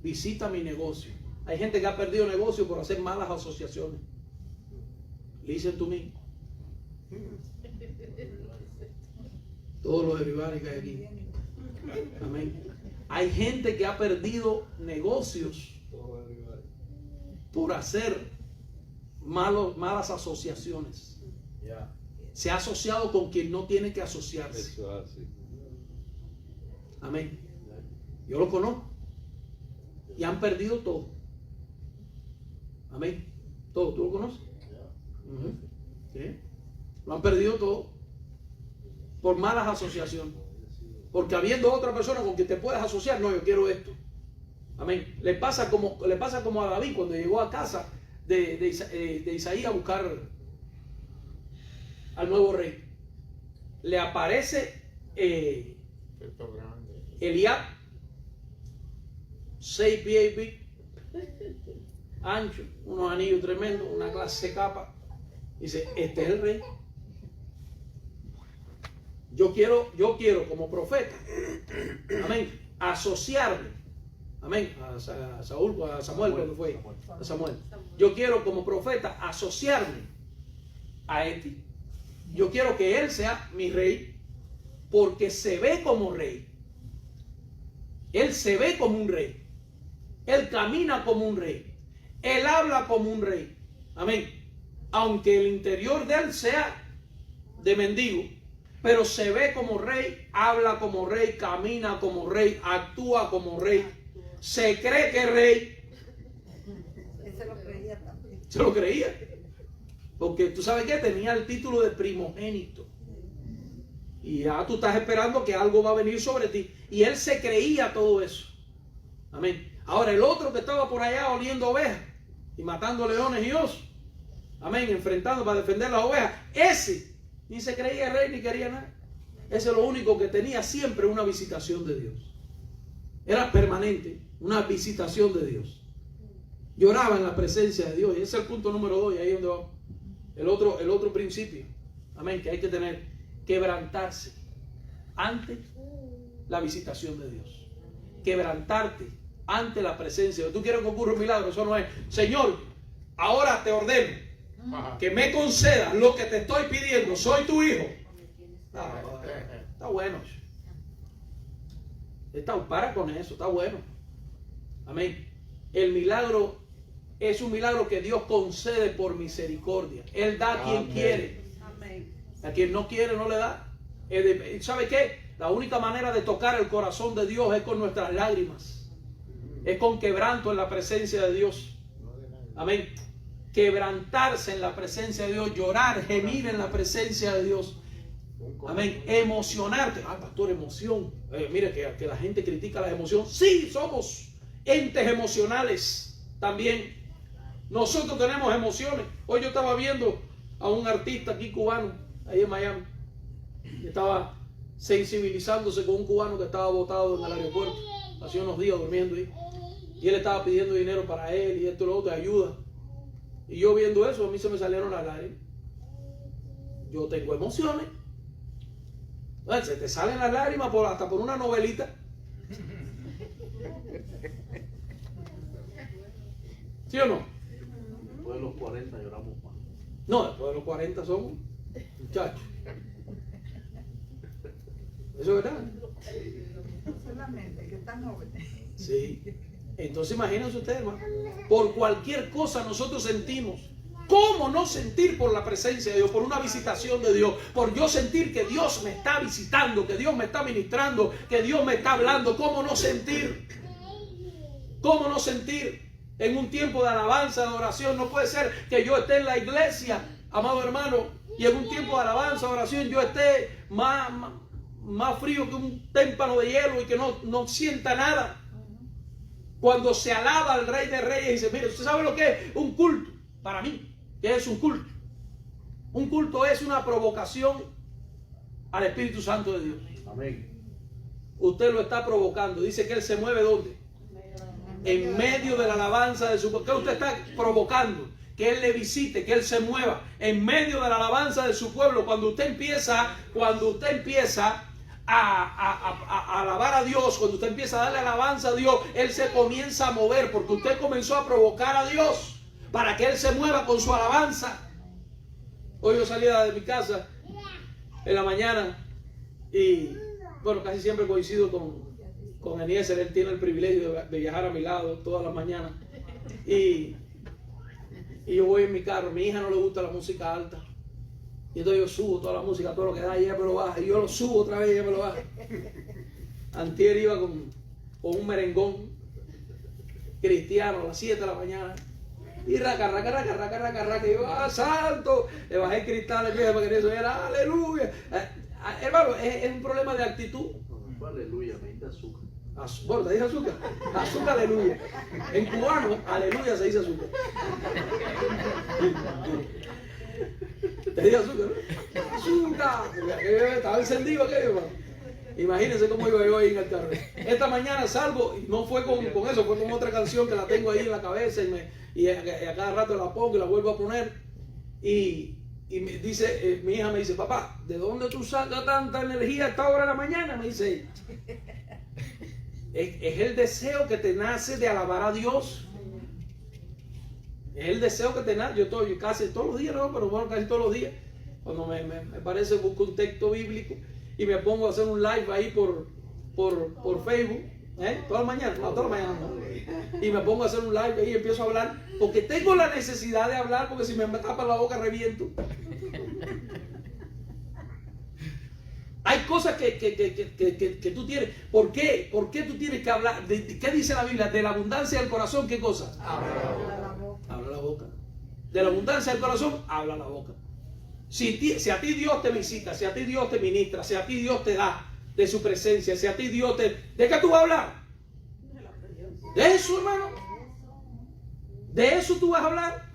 [SPEAKER 1] Visita mi negocio. Hay gente que ha perdido negocio por hacer malas asociaciones. Listen to me. Todos los derivados que hay aquí. Amén. Hay gente que ha perdido negocios por hacer malas asociaciones. Se ha asociado con quien no tiene que asociarse. Amén. Yo lo conozco. Y han perdido todo. Amén. Todo. ¿Tú lo conoces? ¿Sí? Lo han perdido todo. por malas asociaciones. Porque habiendo otra persona con quien te puedes asociar, no, yo quiero esto. Amén. Le pasa como a David cuando llegó a casa de Isaí a buscar al nuevo rey. Le aparece Eliab, 6 pies y pico, ancho, unos anillos tremendos, una clase de capa. Dice, este es el rey. Yo quiero como profeta, amén, asociarme, amén, a Samuel cuando fue, a Samuel. Yo quiero como profeta asociarme a este. Yo quiero que él sea mi rey, porque se ve como rey. Él se ve como un rey. Él camina como un rey. Él habla como un rey. Amén. Aunque el interior de él sea de mendigo, pero se ve como rey, habla como rey, camina como rey, actúa como rey, se cree que es rey.
[SPEAKER 3] Él se lo creía también.
[SPEAKER 1] Se lo creía. Porque tú sabes que tenía el título de primogénito. Y ya tú estás esperando que algo va a venir sobre ti. Y él se creía todo eso. Amén. Ahora el otro que estaba por allá oliendo ovejas y matando leones y osos. Amén. Enfrentando para defender las ovejas. Ese ni se creía rey ni quería nada. Ese es lo único que tenía siempre una visitación de Dios. Era permanente. Una visitación de Dios. Lloraba en la presencia de Dios. Y ese es el punto número 2. Y ahí es donde vamos. El otro principio. Amén. Que hay que tener. Quebrantarse ante la visitación de Dios. Quebrantarte ante la presencia de Dios. Tú quieres que ocurra un milagro. Eso no es, Señor, ahora te ordeno que me concedas lo que te estoy pidiendo. Soy tu hijo. Está bueno. Para con eso. Está bueno. Amén. El milagro es un milagro que Dios concede por misericordia. Él da a quien quiere. A quien no quiere no le da. ¿Sabe qué? La única manera de tocar el corazón de Dios es con nuestras lágrimas. Es con quebranto en la presencia de Dios. Amén. Quebrantarse en la presencia de Dios. Llorar, gemir en la presencia de Dios. Amén. Emocionarte. Ah, pastor, emoción. Mire que la gente critica la emoción. Sí, somos entes emocionales también. Nosotros tenemos emociones. Hoy yo estaba viendo a un artista aquí cubano, ahí en Miami, que estaba sensibilizándose con un cubano que estaba botado en el aeropuerto, hace unos días durmiendo ahí, y él estaba pidiendo dinero para él y esto y lo otro, ayuda. Y yo viendo eso, a mí se me salieron las lágrimas. Yo tengo emociones. Bueno, se te salen las lágrimas hasta por una novelita. ¿Sí o no?
[SPEAKER 2] Después de los 40 lloramos más.
[SPEAKER 1] No, después de los 40 somos muchachos. ¿Eso es verdad?
[SPEAKER 3] Solamente que están jóvenes.
[SPEAKER 1] Sí. Entonces imagínense ustedes, hermano. Por cualquier cosa nosotros sentimos. ¿Cómo no sentir por la presencia de Dios? Por una visitación de Dios. Por yo sentir que Dios me está visitando, que Dios me está ministrando, que Dios me está hablando. ¿Cómo no sentir? ¿Cómo no sentir? En un tiempo de alabanza, de oración, no puede ser que yo esté en la iglesia, amado hermano, y en un tiempo de alabanza, de oración, yo esté más frío que un témpano de hielo y que no sienta nada. Cuando se alaba al Rey de Reyes y dice, mire, ¿usted sabe lo que es un culto? Para mí, ¿qué es un culto? Un culto es una provocación al Espíritu Santo de Dios.
[SPEAKER 2] Amén.
[SPEAKER 1] Usted lo está provocando. Dice que Él se mueve ¿dónde? En medio de la alabanza de su pueblo. ¿Qué usted está provocando? Que Él le visite, que Él se mueva en medio de la alabanza de su pueblo. Cuando usted empieza a alabar a Dios, cuando usted empieza a darle alabanza a Dios, Él se comienza a mover, porque usted comenzó a provocar a Dios para que Él se mueva con su alabanza. Hoy yo salía de mi casa en la mañana y bueno, casi siempre coincido con Eliezer. Él tiene el privilegio de viajar a mi lado todas las mañanas. Y yo voy en mi carro. A mi hija no le gusta la música alta. Y entonces yo subo toda la música, todo lo que da, y ella me lo baja. Y yo lo subo otra vez y ella me lo baja. Antier iba con un merengón cristiano a las 7 de la mañana. Y raca. Y yo, salto. Le bajé el cristal, para que eso era aleluya. hermano, es un problema de actitud.
[SPEAKER 2] No, aleluya, me dice azúcar.
[SPEAKER 1] Bueno, te dice azúcar. Azúcar, aleluya. En cubano, aleluya se dice azúcar. Te dice azúcar, ¿no? Azúcar. Estaba encendido aquello, hermano. Imagínense cómo iba yo ahí en el carro. Esta mañana salgo y no fue con eso, fue con otra canción que la tengo ahí en la cabeza y a cada rato la pongo y la vuelvo a poner. Y me dice, mi hija me dice, papá, ¿de dónde tú sacas tanta energía a esta hora de la mañana? Me dice ella. Es el deseo que te nace de alabar a Dios. Es el deseo que te nace. Yo estoy casi todos los días, no, pero bueno, casi todos los días. Cuando me parece, busco un texto bíblico y me pongo a hacer un live ahí por Facebook. Toda la mañana, no, toda la mañana no. Y me pongo a hacer un live ahí y empiezo a hablar. Porque tengo la necesidad de hablar, porque si me tapan la boca reviento. Hay cosas que tú tienes. ¿Por qué? ¿Por qué tú tienes que hablar? ¿Qué dice la Biblia? De la abundancia del corazón, ¿qué cosa? Habla la boca. De la abundancia del corazón, habla la boca. Si a ti Dios te visita, si a ti Dios te ministra, si a ti Dios te da de su presencia, si a ti Dios te... ¿De qué tú vas a hablar? De eso, hermano. De eso tú vas a hablar.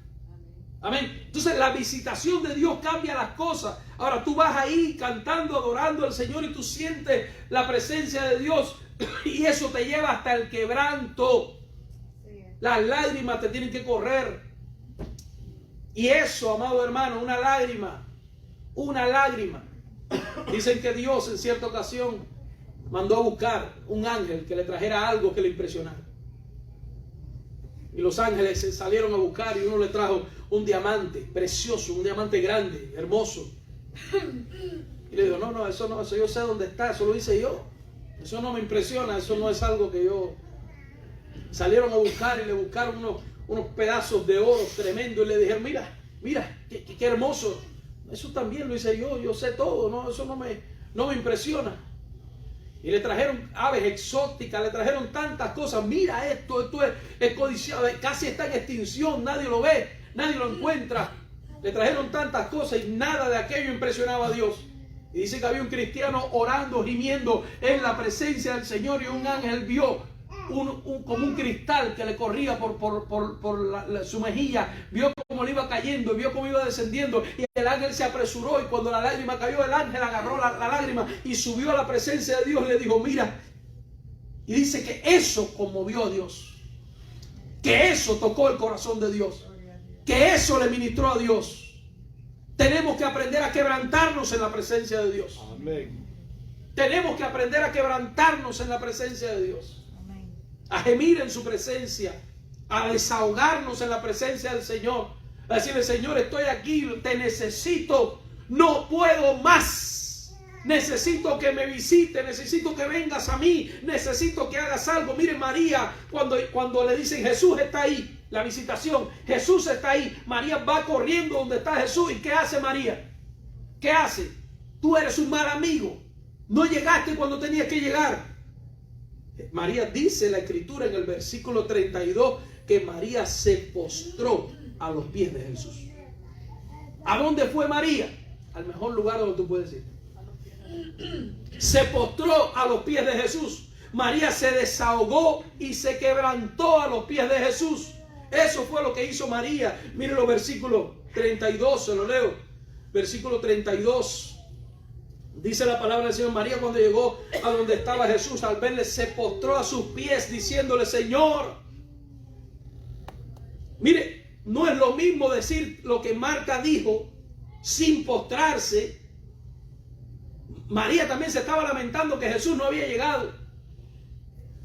[SPEAKER 1] Amén. Entonces la visitación de Dios cambia las cosas. Ahora tú vas ahí cantando, adorando al Señor y tú sientes la presencia de Dios y eso te lleva hasta el quebranto. Las lágrimas te tienen que correr. Y eso, amado hermano, una lágrima. Dicen que Dios en cierta ocasión mandó a buscar un ángel que le trajera algo que le impresionara. Y los ángeles se salieron a buscar y uno le trajo un diamante precioso, un diamante grande, hermoso. Y le digo, no, eso yo sé dónde está, eso lo hice yo. Eso no me impresiona, eso no es algo que yo... Salieron a buscar y le buscaron unos pedazos de oro tremendo y le dijeron, mira, qué hermoso. Eso también lo hice yo sé todo, no, eso no me impresiona. Y le trajeron aves exóticas, le trajeron tantas cosas. Mira esto es codiciado, casi está en extinción, nadie lo ve, nadie lo encuentra. Le trajeron tantas cosas y nada de aquello impresionaba a Dios. Y dice que había un cristiano orando, gimiendo en la presencia del Señor y un ángel vio como un cristal que le corría por su mejilla, vio cómo le iba cayendo, vio cómo iba descendiendo y el ángel se apresuró y cuando la lágrima cayó, el ángel agarró la lágrima y subió a la presencia de Dios y le dijo, mira, y dice que eso conmovió a Dios, que eso tocó el corazón de Dios, que eso le ministró a Dios. Tenemos que aprender a quebrantarnos en la presencia de Dios.
[SPEAKER 2] Amén.
[SPEAKER 1] Tenemos que aprender a quebrantarnos en la presencia de Dios. A gemir en su presencia, a desahogarnos en la presencia del Señor, a decirle, Señor, estoy aquí, te necesito, no puedo más, necesito que me visite, necesito que vengas a mí, necesito que hagas algo. Miren, María, cuando le dicen Jesús está ahí, la visitación, Jesús está ahí, María va corriendo donde está Jesús. ¿Y qué hace María? ¿Qué hace? Tú eres un mal amigo, no llegaste cuando tenías que llegar. María dice la escritura en el versículo 32 que María se postró a los pies de Jesús. ¿A dónde fue María? Al mejor lugar donde tú puedes ir. Se postró a los pies de Jesús. María se desahogó y se quebrantó a los pies de Jesús. Eso fue lo que hizo María. Miren los versículos 32, se lo leo. Versículo 32. Dice la palabra del Señor, María cuando llegó a donde estaba Jesús, al verle se postró a sus pies diciéndole, Señor. Mire, no es lo mismo decir lo que Marta dijo sin postrarse. María también se estaba lamentando que Jesús no había llegado.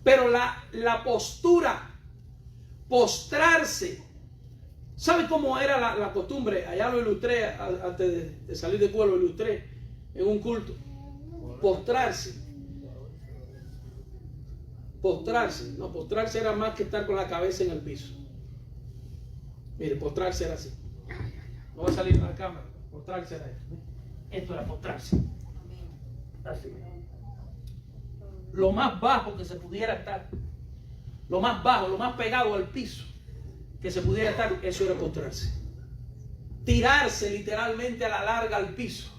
[SPEAKER 1] Pero la postura, postrarse. ¿Sabe cómo era la costumbre? Allá lo ilustré, antes de salir de Cuba lo ilustré. En un culto, postrarse. No, postrarse era más que estar con la cabeza en el piso. Mire, postrarse era así. No va a salir en la cámara. Postrarse era esto. Esto era postrarse. Así. Lo más bajo que se pudiera estar. Lo más bajo, lo más pegado al piso que se pudiera estar, eso era postrarse. Tirarse literalmente a la larga al piso.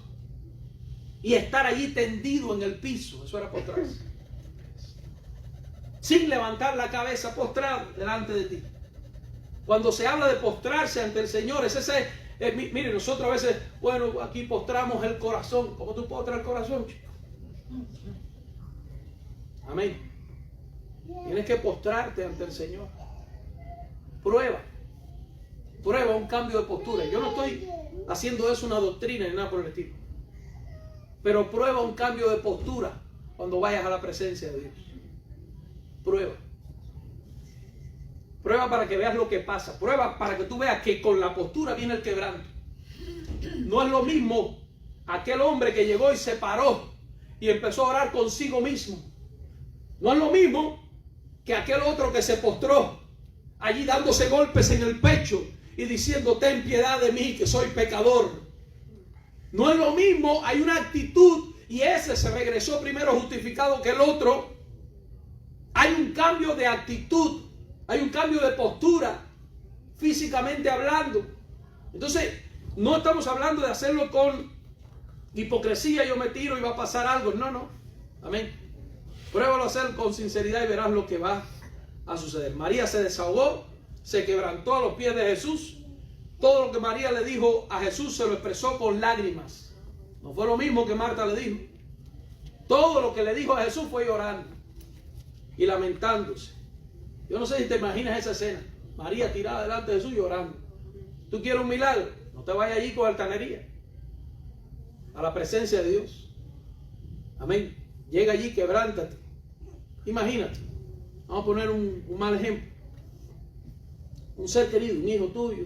[SPEAKER 1] y estar allí tendido en el piso. Eso era postrarse. Sin levantar la cabeza, postrado delante de ti. Cuando se habla de postrarse ante el Señor, mire, nosotros a veces, bueno, aquí postramos el corazón. ¿Cómo tú postras el corazón, chico? Amén. Tienes que postrarte ante el Señor. Prueba un cambio de postura. Yo no estoy haciendo eso una doctrina ni nada por el estilo, pero prueba un cambio de postura cuando vayas a la presencia de Dios. Prueba para que veas lo que pasa. Prueba para que tú veas que con la postura viene el quebranto. No es lo mismo aquel hombre que llegó y se paró y empezó a orar consigo mismo. No es lo mismo que aquel otro que se postró allí dándose golpes en el pecho y diciendo: ten piedad de mí, que soy pecador. No es lo mismo, hay una actitud, y ese se regresó primero justificado que el otro. Hay un cambio de actitud, hay un cambio de postura, físicamente hablando. Entonces, no estamos hablando de hacerlo con hipocresía, yo me tiro y va a pasar algo. No. Amén. Pruébalo a hacer con sinceridad y verás lo que va a suceder. María se desahogó, se quebrantó a los pies de Jesús. Todo lo que María le dijo a Jesús se lo expresó con lágrimas. No fue lo mismo que Marta le dijo. Todo lo que le dijo a Jesús fue llorando y lamentándose. Yo no sé si te imaginas esa escena. María tirada delante de Jesús llorando. ¿Tú quieres un milagro? No te vayas allí con altanería. A la presencia de Dios. Amén. Llega allí, quebrántate. Imagínate. Vamos a poner un mal ejemplo. Un ser querido, un hijo tuyo,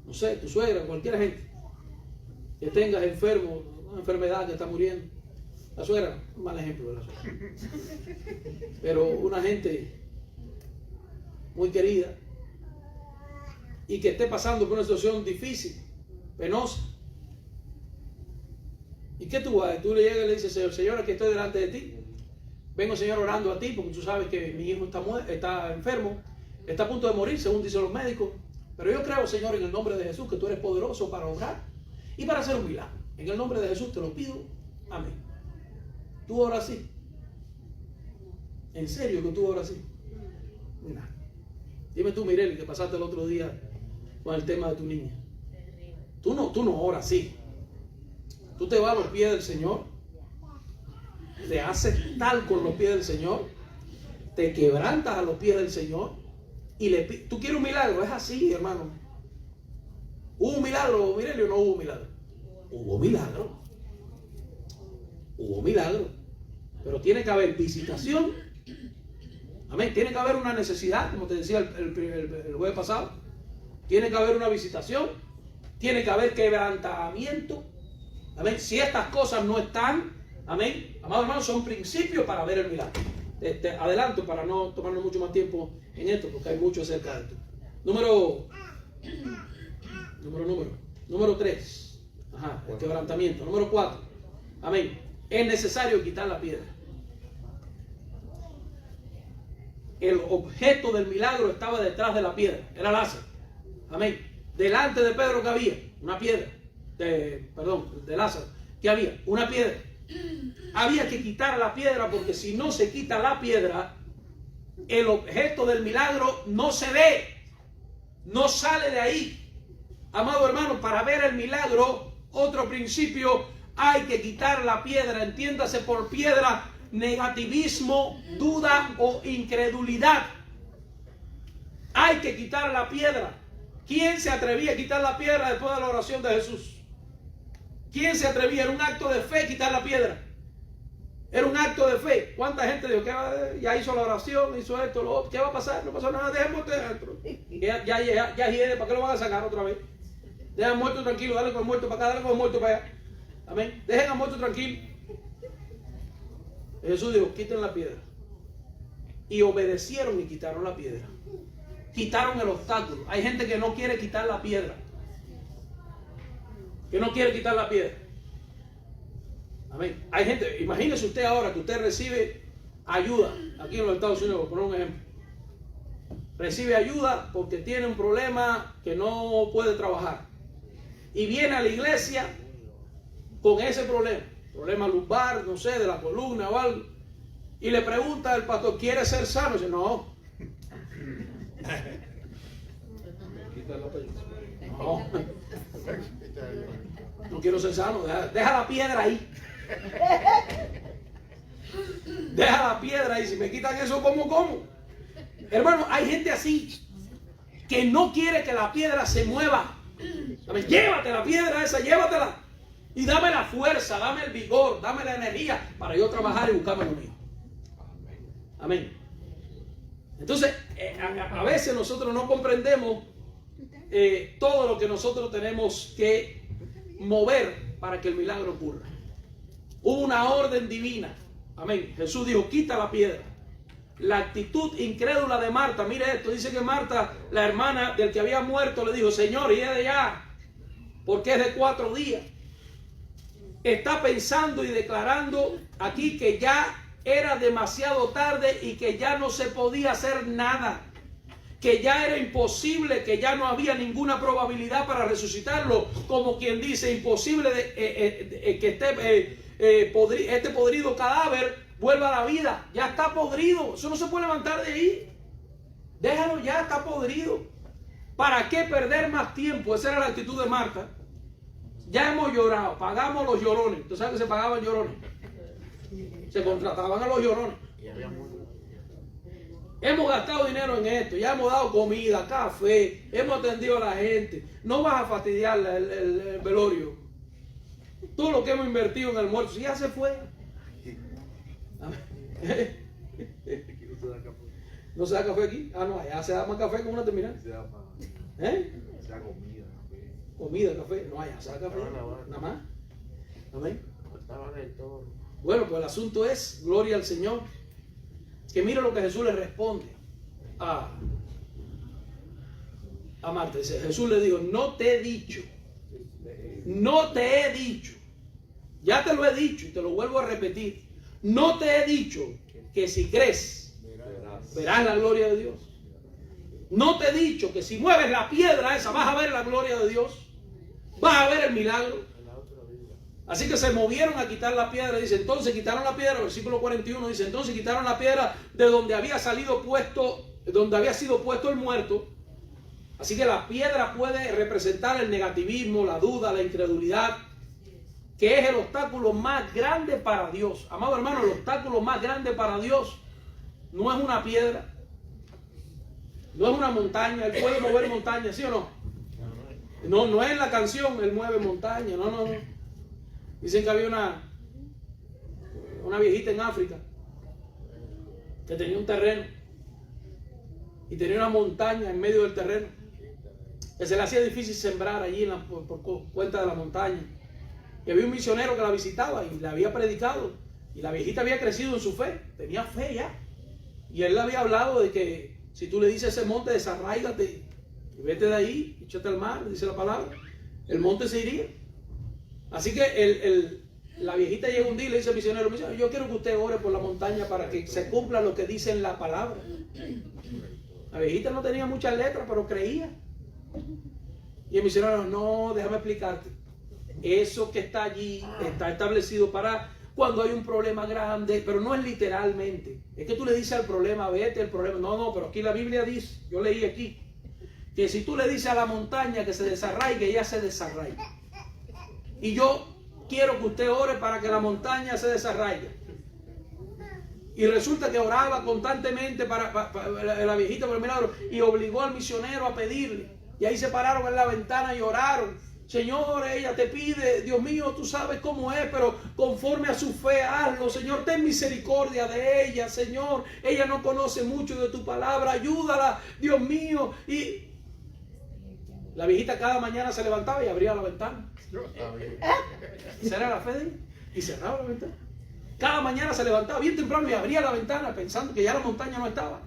[SPEAKER 1] no sé, tu suegra, cualquier gente que tengas enfermo, una enfermedad que está muriendo. La suegra, un mal ejemplo de la suegra. Pero una gente muy querida y que esté pasando por una situación difícil, penosa. ¿Y qué tú vas? Tú le llegas y le dices: Señor, aquí estoy delante de ti. Vengo, Señor, orando a ti porque tú sabes que mi hijo está enfermo, está a punto de morir, según dicen los médicos. Pero yo creo, Señor, en el nombre de Jesús, que tú eres poderoso para obrar y para hacer un milagro. En el nombre de Jesús te lo pido. Amén. ¿Tú oras así? ¿En serio que tú oras así? Nah. Dime tú, Mireli, que pasaste el otro día con el tema de tu niña. Tú no oras así. Tú te vas a los pies del Señor, te haces tal con los pies del Señor, te quebrantas a los pies del Señor y ¿tú quieres un milagro? Es así, hermano. ¿Hubo un milagro, Mireli, o no hubo un milagro? Hubo milagro. Hubo milagro. Pero tiene que haber visitación. Amén. Tiene que haber una necesidad, como te decía el jueves pasado. Tiene que haber una visitación. Tiene que haber quebrantamiento. Amén. Si estas cosas no están, amén, amados hermanos, son principios para ver el milagro. Adelanto para no tomarnos mucho más tiempo en esto, porque hay mucho acerca de esto. Número 3. El quebrantamiento. Número 4. Amén. Es necesario quitar la piedra. El objeto del milagro estaba detrás de la piedra. Era Lázaro. Amén. Delante de Pedro que había una piedra. De Lázaro. ¿Qué había? Una piedra. Había que quitar la piedra, porque si no se quita la piedra, el objeto del milagro no se ve. No sale de ahí. Amado hermano, para ver el milagro, otro principio, hay que quitar la piedra. Entiéndase por piedra negativismo, duda o incredulidad. Hay que quitar la piedra. ¿Quién se atrevía a quitar la piedra después de la oración de Jesús? ¿Quién se atrevía? Era un acto de fe quitar la piedra. Era un acto de fe. ¿Cuánta gente dijo que ya hizo la oración, hizo esto, lo otro? ¿Qué va a pasar? No pasó nada, dejen muerto dentro. Ya hiede, ¿para qué lo van a sacar otra vez? Dejen muerto tranquilo, dale con el muerto para acá, dale con el muerto para allá. Amén. Dejen al muerto tranquilo. Jesús dijo: quiten la piedra. Y obedecieron y quitaron la piedra. Quitaron el obstáculo. Hay gente que no quiere quitar la piedra. Que no quiere quitar la piedra. Amén. Hay gente, imagínese usted ahora que usted recibe ayuda aquí en los Estados Unidos, por poner un ejemplo. Recibe ayuda porque tiene un problema que no puede trabajar. Y viene a la iglesia con ese problema lumbar, no sé, de la columna o algo, y le pregunta al pastor, ¿quiere ser sano? Y dice, no. No, no quiero ser sano, deja la piedra ahí. Deja la piedra ahí, si me quitan eso, ¿cómo? Hermano, hay gente así, que no quiere que la piedra se mueva. Llévate la piedra esa, llévatela. Y dame la fuerza, dame el vigor, dame la energía para yo trabajar y buscarme lo mío. Amén. Entonces, a veces nosotros no comprendemos todo lo que nosotros tenemos que mover para que el milagro ocurra. Hubo una orden divina. Amén. Jesús dijo, quita la piedra. La actitud incrédula de Marta, mire esto, dice que Marta, la hermana del que había muerto, le dijo, Señor, y es de ya, porque es de 4 días. Está pensando y declarando aquí que ya era demasiado tarde y que ya no se podía hacer nada, que ya era imposible, que ya no había ninguna probabilidad para resucitarlo, como quien dice, imposible que este podrido cadáver vuelva a la vida. Ya está podrido, eso no se puede levantar de ahí. Déjalo, ya está podrido. ¿Para qué perder más tiempo? Esa era la actitud de Marta. Ya hemos llorado, pagamos los llorones. ¿Tú sabes que se pagaban llorones? Se contrataban a los llorones. Hemos gastado dinero en esto, ya hemos dado comida, café, hemos atendido a la gente. No vas a fastidiar el velorio. Todo lo que hemos invertido en el muerto, ya se fue. ¿No se da café aquí? Ah, no, allá se da más café con una terminal.
[SPEAKER 2] Se da comida, café.
[SPEAKER 1] Comida, café. No, allá se da café. Nada más. Amén.
[SPEAKER 2] todo.
[SPEAKER 1] Bueno, pues el asunto es, gloria al Señor, que mire lo que Jesús le responde a Marta. Dice, Jesús le dijo, no te he dicho, ya te lo he dicho y te lo vuelvo a repetir, no te he dicho que si crees, verás la gloria de Dios. No te he dicho que si mueves la piedra esa, vas a ver la gloria de Dios, vas a ver el milagro. Así que se movieron a quitar la piedra. Dice, entonces quitaron la piedra, versículo 41 dice, entonces quitaron la piedra de donde había sido puesto el muerto. Así que la piedra puede representar el negativismo, la duda, la incredulidad, que es el obstáculo más grande para Dios. Amado hermano, el obstáculo más grande para Dios no es una piedra, no es una montaña. Él puede mover montañas, ¿sí o no? No es la canción, Él mueve montañas, no. Dicen que había una viejita en África que tenía un terreno y tenía una montaña en medio del terreno, que se le hacía difícil sembrar allí por cuenta de la montaña. Y había un misionero que la visitaba y le había predicado, y la viejita había crecido en su fe, tenía fe ya, y él le había hablado de que si tú le dices a ese monte, desarráigate y vete de ahí, échate al mar, dice la palabra, el monte se iría. Así que la viejita llega un día y le dice al misionero, yo quiero que usted ore por la montaña para que se cumpla lo que dice en la palabra. La viejita no tenía muchas letras, pero creía. Y el misionero, no, déjame explicarte. Eso que está allí está establecido para cuando hay un problema grande, pero no es literalmente. Es que tú le dices al problema, vete el problema. No, pero aquí la Biblia dice, yo leí aquí, que si tú le dices a la montaña que se desarraigue, ella se desarraiga. Y yo quiero que usted ore para que la montaña se desarraigue. Y resulta que oraba constantemente para la viejita por el milagro y obligó al misionero a pedirle. Y ahí se pararon en la ventana y oraron. Señor, ella te pide, Dios mío, tú sabes cómo es, pero conforme a su fe hazlo. Señor, ten misericordia de ella, Señor. Ella no conoce mucho de tu palabra, ayúdala, Dios mío. Y la viejita cada mañana se levantaba y abría la ventana. Esa era la fe de ella. Y cerraba la ventana. Cada mañana se levantaba bien temprano y abría la ventana pensando que ya la montaña no estaba.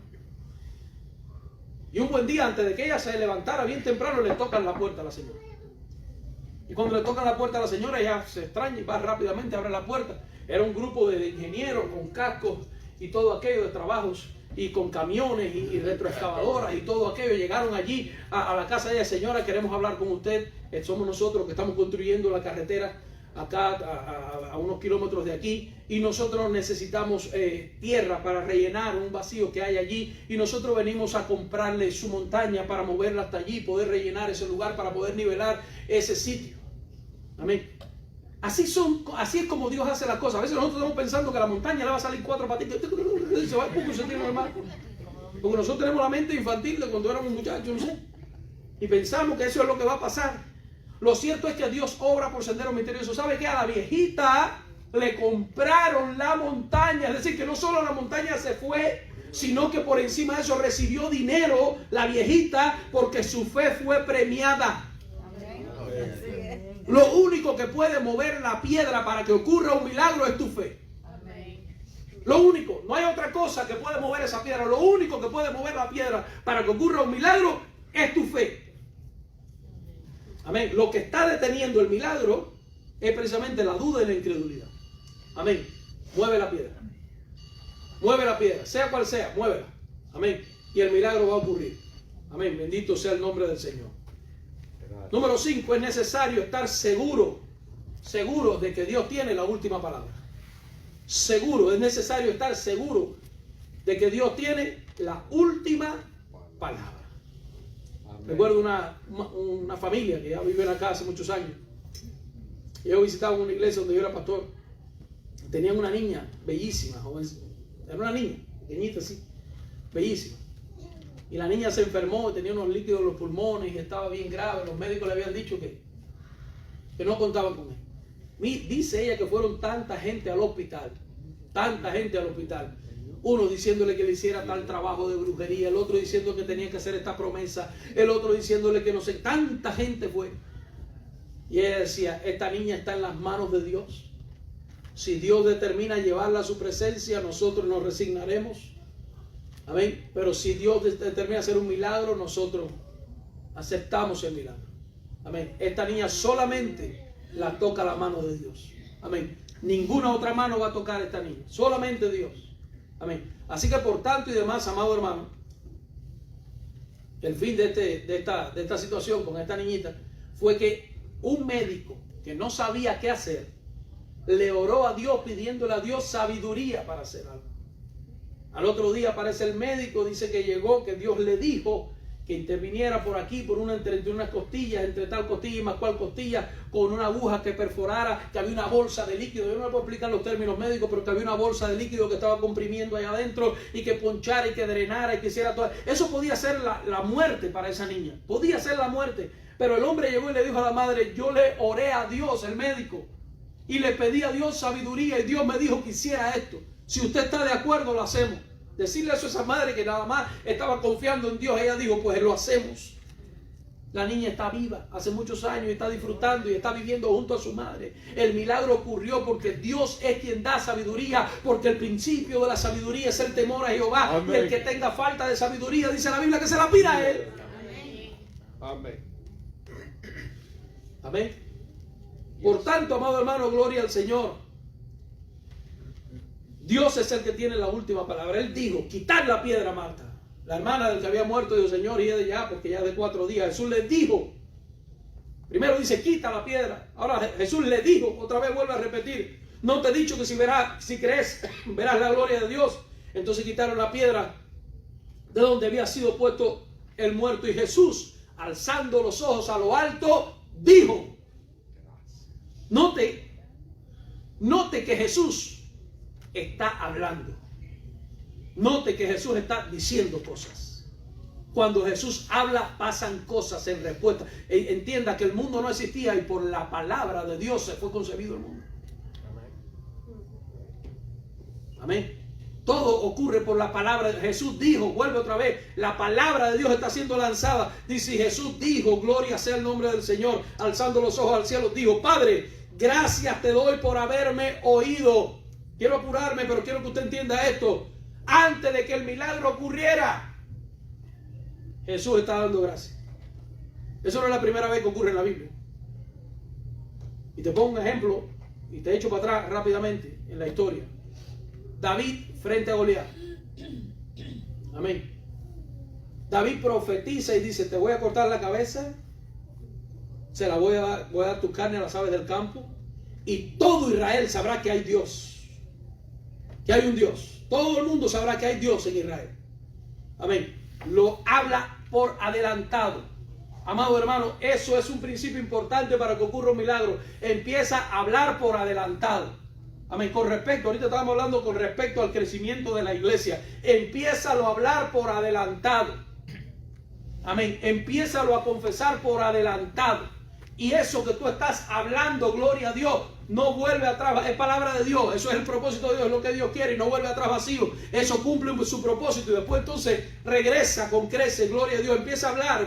[SPEAKER 1] Y un buen día, antes de que ella se levantara bien temprano, le tocan la puerta a la señora. Y cuando le tocan la puerta a la señora, ella se extraña y va rápidamente a abrir la puerta. Era un grupo de ingenieros con cascos y todo aquello de trabajos, y con camiones y retroexcavadoras y todo aquello. Llegaron allí a la casa de ella. Señora, queremos hablar con usted. Somos nosotros que estamos construyendo la carretera acá a unos kilómetros de aquí, y nosotros necesitamos tierra para rellenar un vacío que hay allí, y nosotros venimos a comprarle su montaña para moverla hasta allí, poder rellenar ese lugar, para poder nivelar ese sitio. Amén. Así es como Dios hace las cosas. A veces nosotros estamos pensando que la montaña le va a salir 4 patitas y se va a se tiene normal. Porque nosotros tenemos la mente infantil de cuando éramos muchachos, no sé, y pensamos que eso es lo que va a pasar. Lo cierto es que Dios obra por senderos misteriosos. ¿Sabe qué? A la viejita le compraron la montaña. Es decir, que no solo la montaña se fue, sino que por encima de eso recibió dinero la viejita, porque su fe fue premiada. Lo único que puede mover la piedra para que ocurra un milagro es tu fe. Lo único, no hay otra cosa que puede mover esa piedra. Lo único que puede mover la piedra para que ocurra un milagro es tu fe. Amén. Lo que está deteniendo el milagro es precisamente la duda y la incredulidad. Amén. Mueve la piedra. Mueve la piedra, sea cual sea, muévela. Amén. Y el milagro va a ocurrir. Amén. Bendito sea el nombre del Señor. Número 5, es necesario estar seguro de que Dios tiene la última palabra. Seguro, es necesario estar seguro de que Dios tiene la última palabra. Amén. Recuerdo una familia que ya vive acá hace muchos años. Yo visitaba una iglesia donde yo era pastor. Tenían una niña bellísima, joven. Era una niña, pequeñita así, bellísima. Y la niña se enfermó, tenía unos líquidos en los pulmones y estaba bien grave. Los médicos le habían dicho que no contaban con él. Dice ella que fueron tanta gente al hospital. Uno diciéndole que le hiciera tal trabajo de brujería, el otro diciendo que tenía que hacer esta promesa, el otro diciéndole que no sé, tanta gente fue. Y ella decía, esta niña está en las manos de Dios. Si Dios determina llevarla a su presencia, nosotros nos resignaremos. Amén. Pero si Dios determina hacer un milagro, nosotros aceptamos el milagro. Amén. Esta niña solamente la toca la mano de Dios. Amén. Ninguna otra mano va a tocar a esta niña. Solamente Dios. Amén. Así que por tanto y demás, amado hermano, el fin de esta situación con esta niñita fue que un médico que no sabía qué hacer, le oró a Dios pidiéndole a Dios sabiduría para hacer algo. Al otro día aparece el médico, dice que llegó, que Dios le dijo que interviniera por aquí, entre unas costillas, entre tal costilla y más cual costilla, con una aguja que perforara, que había una bolsa de líquido. Yo no le puedo explicar los términos médicos, pero que había una bolsa de líquido que estaba comprimiendo allá adentro, y que ponchara y que drenara y que hiciera todo. Eso podía ser la muerte para esa niña. Podía ser la muerte. Pero el hombre llegó y le dijo a la madre, yo le oré a Dios, el médico, y le pedí a Dios sabiduría, y Dios me dijo que hiciera esto. Si usted está de acuerdo, lo hacemos. Decirle eso a esa madre que nada más estaba confiando en Dios, ella dijo, pues lo hacemos. La niña está viva hace muchos años y está disfrutando y está viviendo junto a su madre. El milagro ocurrió porque Dios es quien da sabiduría, porque el principio de la sabiduría es el temor a Jehová. Amén. Y el que tenga falta de sabiduría, dice la Biblia, que se la pida a él. Amén. Amén. Por tanto, amado hermano, gloria al Señor. Dios es el que tiene la última palabra. Él dijo, quitar la piedra, Marta. La hermana del que había muerto dijo, Señor, y de ya, porque ya de 4 días. Jesús le dijo, primero dice, quita la piedra. Ahora Jesús le dijo, otra vez vuelve a repetir, no te he dicho que si crees, verás la gloria de Dios. Entonces quitaron la piedra de donde había sido puesto el muerto. Y Jesús, alzando los ojos a lo alto, dijo, note que Jesús está hablando. Note que Jesús está diciendo cosas. Cuando Jesús habla, pasan cosas en respuesta. Entienda que el mundo no existía y por la palabra de Dios se fue concebido el mundo. Amén. Todo ocurre por la palabra. Jesús dijo, vuelve otra vez, la palabra de Dios está siendo lanzada. Dice, Jesús dijo, gloria sea el nombre del Señor, alzando los ojos al cielo, dijo, Padre, gracias te doy por haberme oído. Quiero apurarme, pero quiero que usted entienda esto. Antes de que el milagro ocurriera, Jesús está dando gracias. Eso no es la primera vez que ocurre en la Biblia. Y te pongo un ejemplo y te echo para atrás rápidamente en la historia. David frente a Goliat. Amén. David profetiza y dice, te voy a cortar la cabeza, se la voy a dar tu carne a las aves del campo, y todo Israel sabrá que hay Dios, que hay un Dios. Todo el mundo sabrá que hay Dios en Israel. Amén. Lo habla por adelantado. Amado hermano, eso es un principio importante para que ocurra un milagro. Empieza a hablar por adelantado. Amén. Con respecto, ahorita estábamos hablando con respecto al crecimiento de la iglesia. Empiézalo a hablar por adelantado. Amén. Empiézalo a confesar por adelantado. Y eso que tú estás hablando, gloria a Dios, no vuelve atrás. Es palabra de Dios. Eso es el propósito de Dios, es lo que Dios quiere, y no vuelve atrás vacío. Eso cumple su propósito y después entonces regresa con crece, gloria a Dios. Empieza a hablar,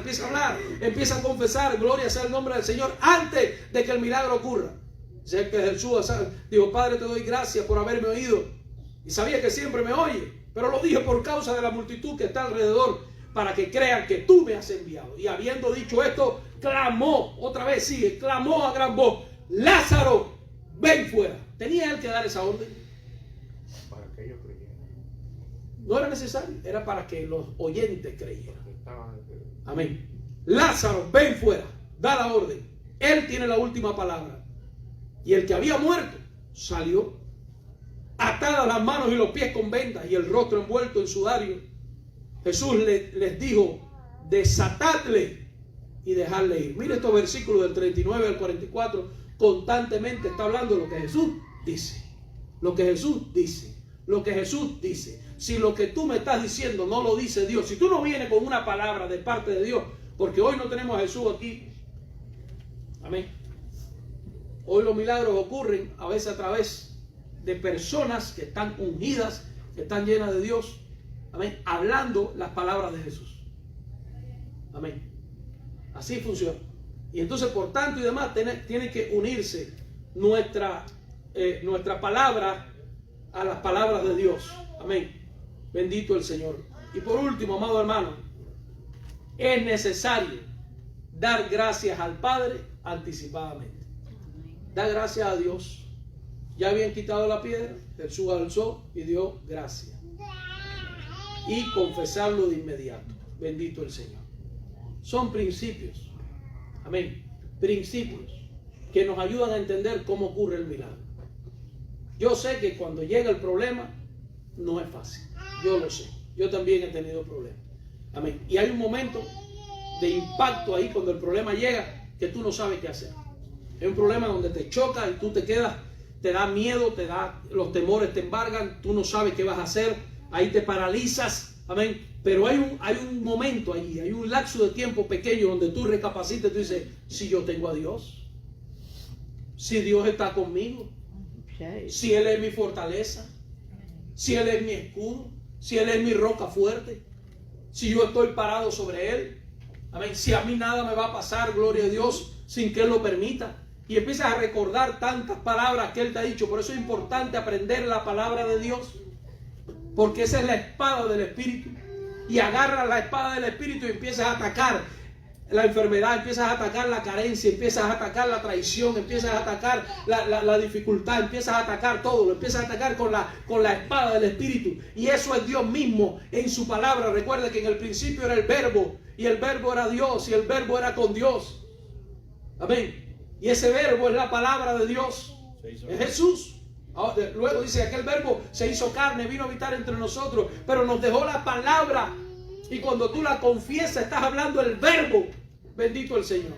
[SPEAKER 1] empieza a confesar, gloria sea el nombre del Señor, antes de que el milagro ocurra. Sé que Jesús dijo: Padre, te doy gracias por haberme oído. Y sabía que siempre me oye, pero lo dije por causa de la multitud que está alrededor, para que crean que tú me has enviado. Y habiendo dicho esto, clamó, otra vez sigue, clamó a gran voz: Lázaro, ven fuera. ¿Tenía él que dar esa orden?
[SPEAKER 2] Para que ellos creyeran.
[SPEAKER 1] No era necesario, era para que los oyentes creyeran.
[SPEAKER 2] Estaban
[SPEAKER 1] Amén. Lázaro, ven fuera. Da la orden. Él tiene la última palabra. Y el que había muerto salió, atadas las manos y los pies con vendas y el rostro envuelto en sudario. Jesús les dijo: desatadle y dejadle ir. Mire estos versículos del 39 al 44. Constantemente está hablando de lo que Jesús dice. Lo que Jesús dice. Lo que Jesús dice. Si lo que tú me estás diciendo no lo dice Dios, si tú no vienes con una palabra de parte de Dios, porque hoy no tenemos a Jesús aquí. Amén. Hoy los milagros ocurren a veces a través de personas que están ungidas, que están llenas de Dios. Amén. Hablando las palabras de Jesús. Amén. Así funciona. Y entonces, por tanto y demás, tiene que unirse nuestra palabra a las palabras de Dios. Amén. Bendito el Señor. Y por último, amado hermano, es necesario dar gracias al Padre anticipadamente. Da gracias a Dios. Ya habían quitado la piedra, Jesús alzó y dio gracias. Y confesarlo de inmediato. Bendito el Señor. Son principios. Amén. Principios que nos ayudan a entender cómo ocurre el milagro. Yo sé que cuando llega el problema no es fácil. Yo lo sé. Yo también he tenido problemas. Amén. Y hay un momento de impacto ahí cuando el problema llega que tú no sabes qué hacer. Es un problema donde te choca y tú te quedas, te da miedo, los temores te embargan, tú no sabes qué vas a hacer, ahí te paralizas. Amén. Pero hay un momento allí, hay un lapso de tiempo pequeño donde tú recapacitas y tú dices: si yo tengo a Dios, si Dios está conmigo, si Él es mi fortaleza, si Él es mi escudo, si Él es mi roca fuerte, si yo estoy parado sobre Él, amén, si a mí nada me va a pasar, gloria a Dios, sin que Él lo permita. Y empiezas a recordar tantas palabras que Él te ha dicho. Por eso es importante aprender la palabra de Dios, porque esa es la espada del Espíritu. Y agarras la espada del Espíritu y empiezas a atacar la enfermedad, empiezas a atacar la carencia, empiezas a atacar la traición, empiezas a atacar la dificultad, empiezas a atacar todo, lo empiezas a atacar con la espada del Espíritu. Y eso es Dios mismo en su palabra. Recuerda que en el principio era el Verbo, y el Verbo era Dios, y el Verbo era con Dios. Amén. Y ese Verbo es la palabra de Dios, es Jesús. Luego dice: aquel Verbo se hizo carne, vino a habitar entre nosotros, pero nos dejó la palabra. Y cuando tú la confiesas, estás hablando el Verbo. Bendito el Señor.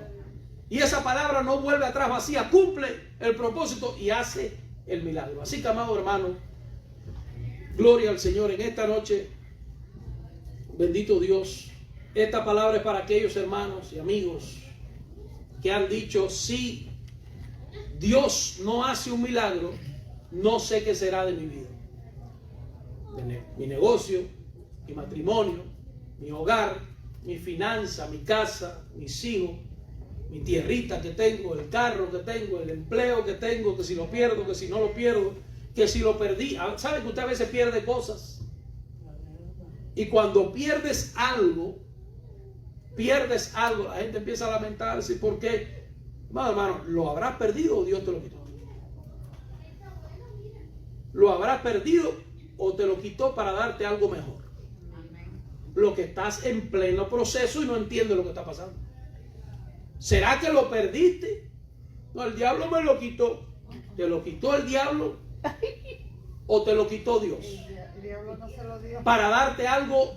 [SPEAKER 1] Y esa palabra no vuelve atrás vacía, cumple el propósito y hace el milagro. Así que, amado hermano, gloria al Señor en esta noche. Bendito Dios. Esta palabra es para aquellos hermanos y amigos que han dicho: si Dios no hace un milagro, no sé qué será de mi vida. Mi negocio, mi matrimonio, mi hogar, mi finanza, mi casa, mis hijos, mi tierrita que tengo, el carro que tengo, el empleo que tengo, que si lo pierdo, que si no lo pierdo, que si lo perdí. ¿Sabe que usted a veces pierde cosas? Y cuando pierdes algo, la gente empieza a lamentarse. ¿Por qué? Hermano, ¿lo habrás perdido o Dios te lo quitó? ¿Lo habrás perdido o te lo quitó para darte algo mejor? Lo que estás en pleno proceso y no entiendes lo que está pasando. ¿Será que lo perdiste? No, el diablo me lo quitó. ¿Te lo quitó el diablo o te lo quitó Dios?
[SPEAKER 3] El diablo no se lo dio.
[SPEAKER 1] Para darte algo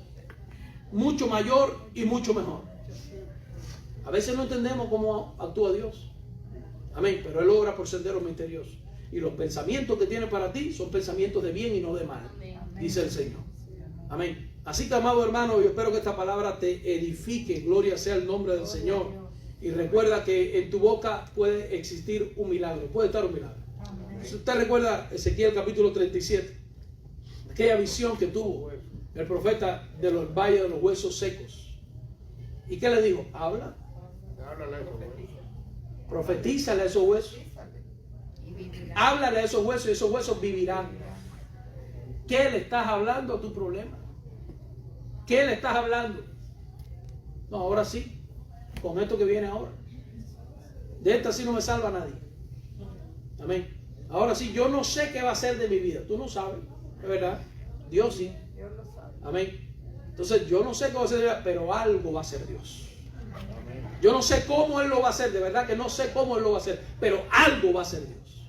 [SPEAKER 1] mucho mayor y mucho mejor. A veces no entendemos cómo actúa Dios. Amén. Pero Él obra por senderos misteriosos. Y los pensamientos que tiene para ti son pensamientos de bien y no de mal. Dice el Señor. Amén. Así que, amado hermano, yo espero que esta palabra te edifique. Gloria sea el nombre del Señor. Y recuerda que en tu boca puede existir un milagro. Puede estar un milagro. Si usted recuerda Ezequiel capítulo 37, aquella visión que tuvo el profeta de los valles de los huesos secos. ¿Y qué le dijo? Habla.
[SPEAKER 2] Háblale a esos huesos.
[SPEAKER 1] Profetízale a esos huesos. Háblale a esos huesos y esos huesos vivirán. ¿Qué le estás hablando a tu problema? ¿Qué le estás hablando? No, ahora sí. Con esto que viene ahora. De esta sí no me salva nadie. Amén. Ahora sí, yo no sé qué va a ser de mi vida. Tú no sabes, es verdad. Dios sí.
[SPEAKER 3] Dios lo sabe.
[SPEAKER 1] Amén. Entonces yo no sé qué va a ser de mi vida, pero algo va a ser Dios. Yo no sé cómo Él lo va a hacer, de verdad que no sé cómo Él lo va a hacer, pero algo va a ser Dios.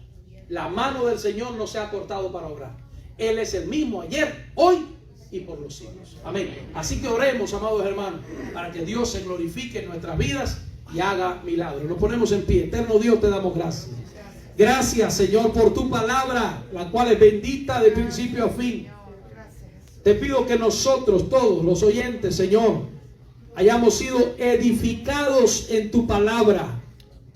[SPEAKER 1] La mano del Señor no se ha cortado para obrar. Él es el mismo ayer, hoy y por los siglos. Amén. Así que oremos, amados hermanos, para que Dios se glorifique en nuestras vidas y haga milagros. Nos ponemos en pie. Eterno Dios, te damos gracias. Gracias, Señor, por tu palabra, la cual es bendita de principio a fin. Te pido que nosotros, todos los oyentes, Señor, hayamos sido edificados en tu palabra.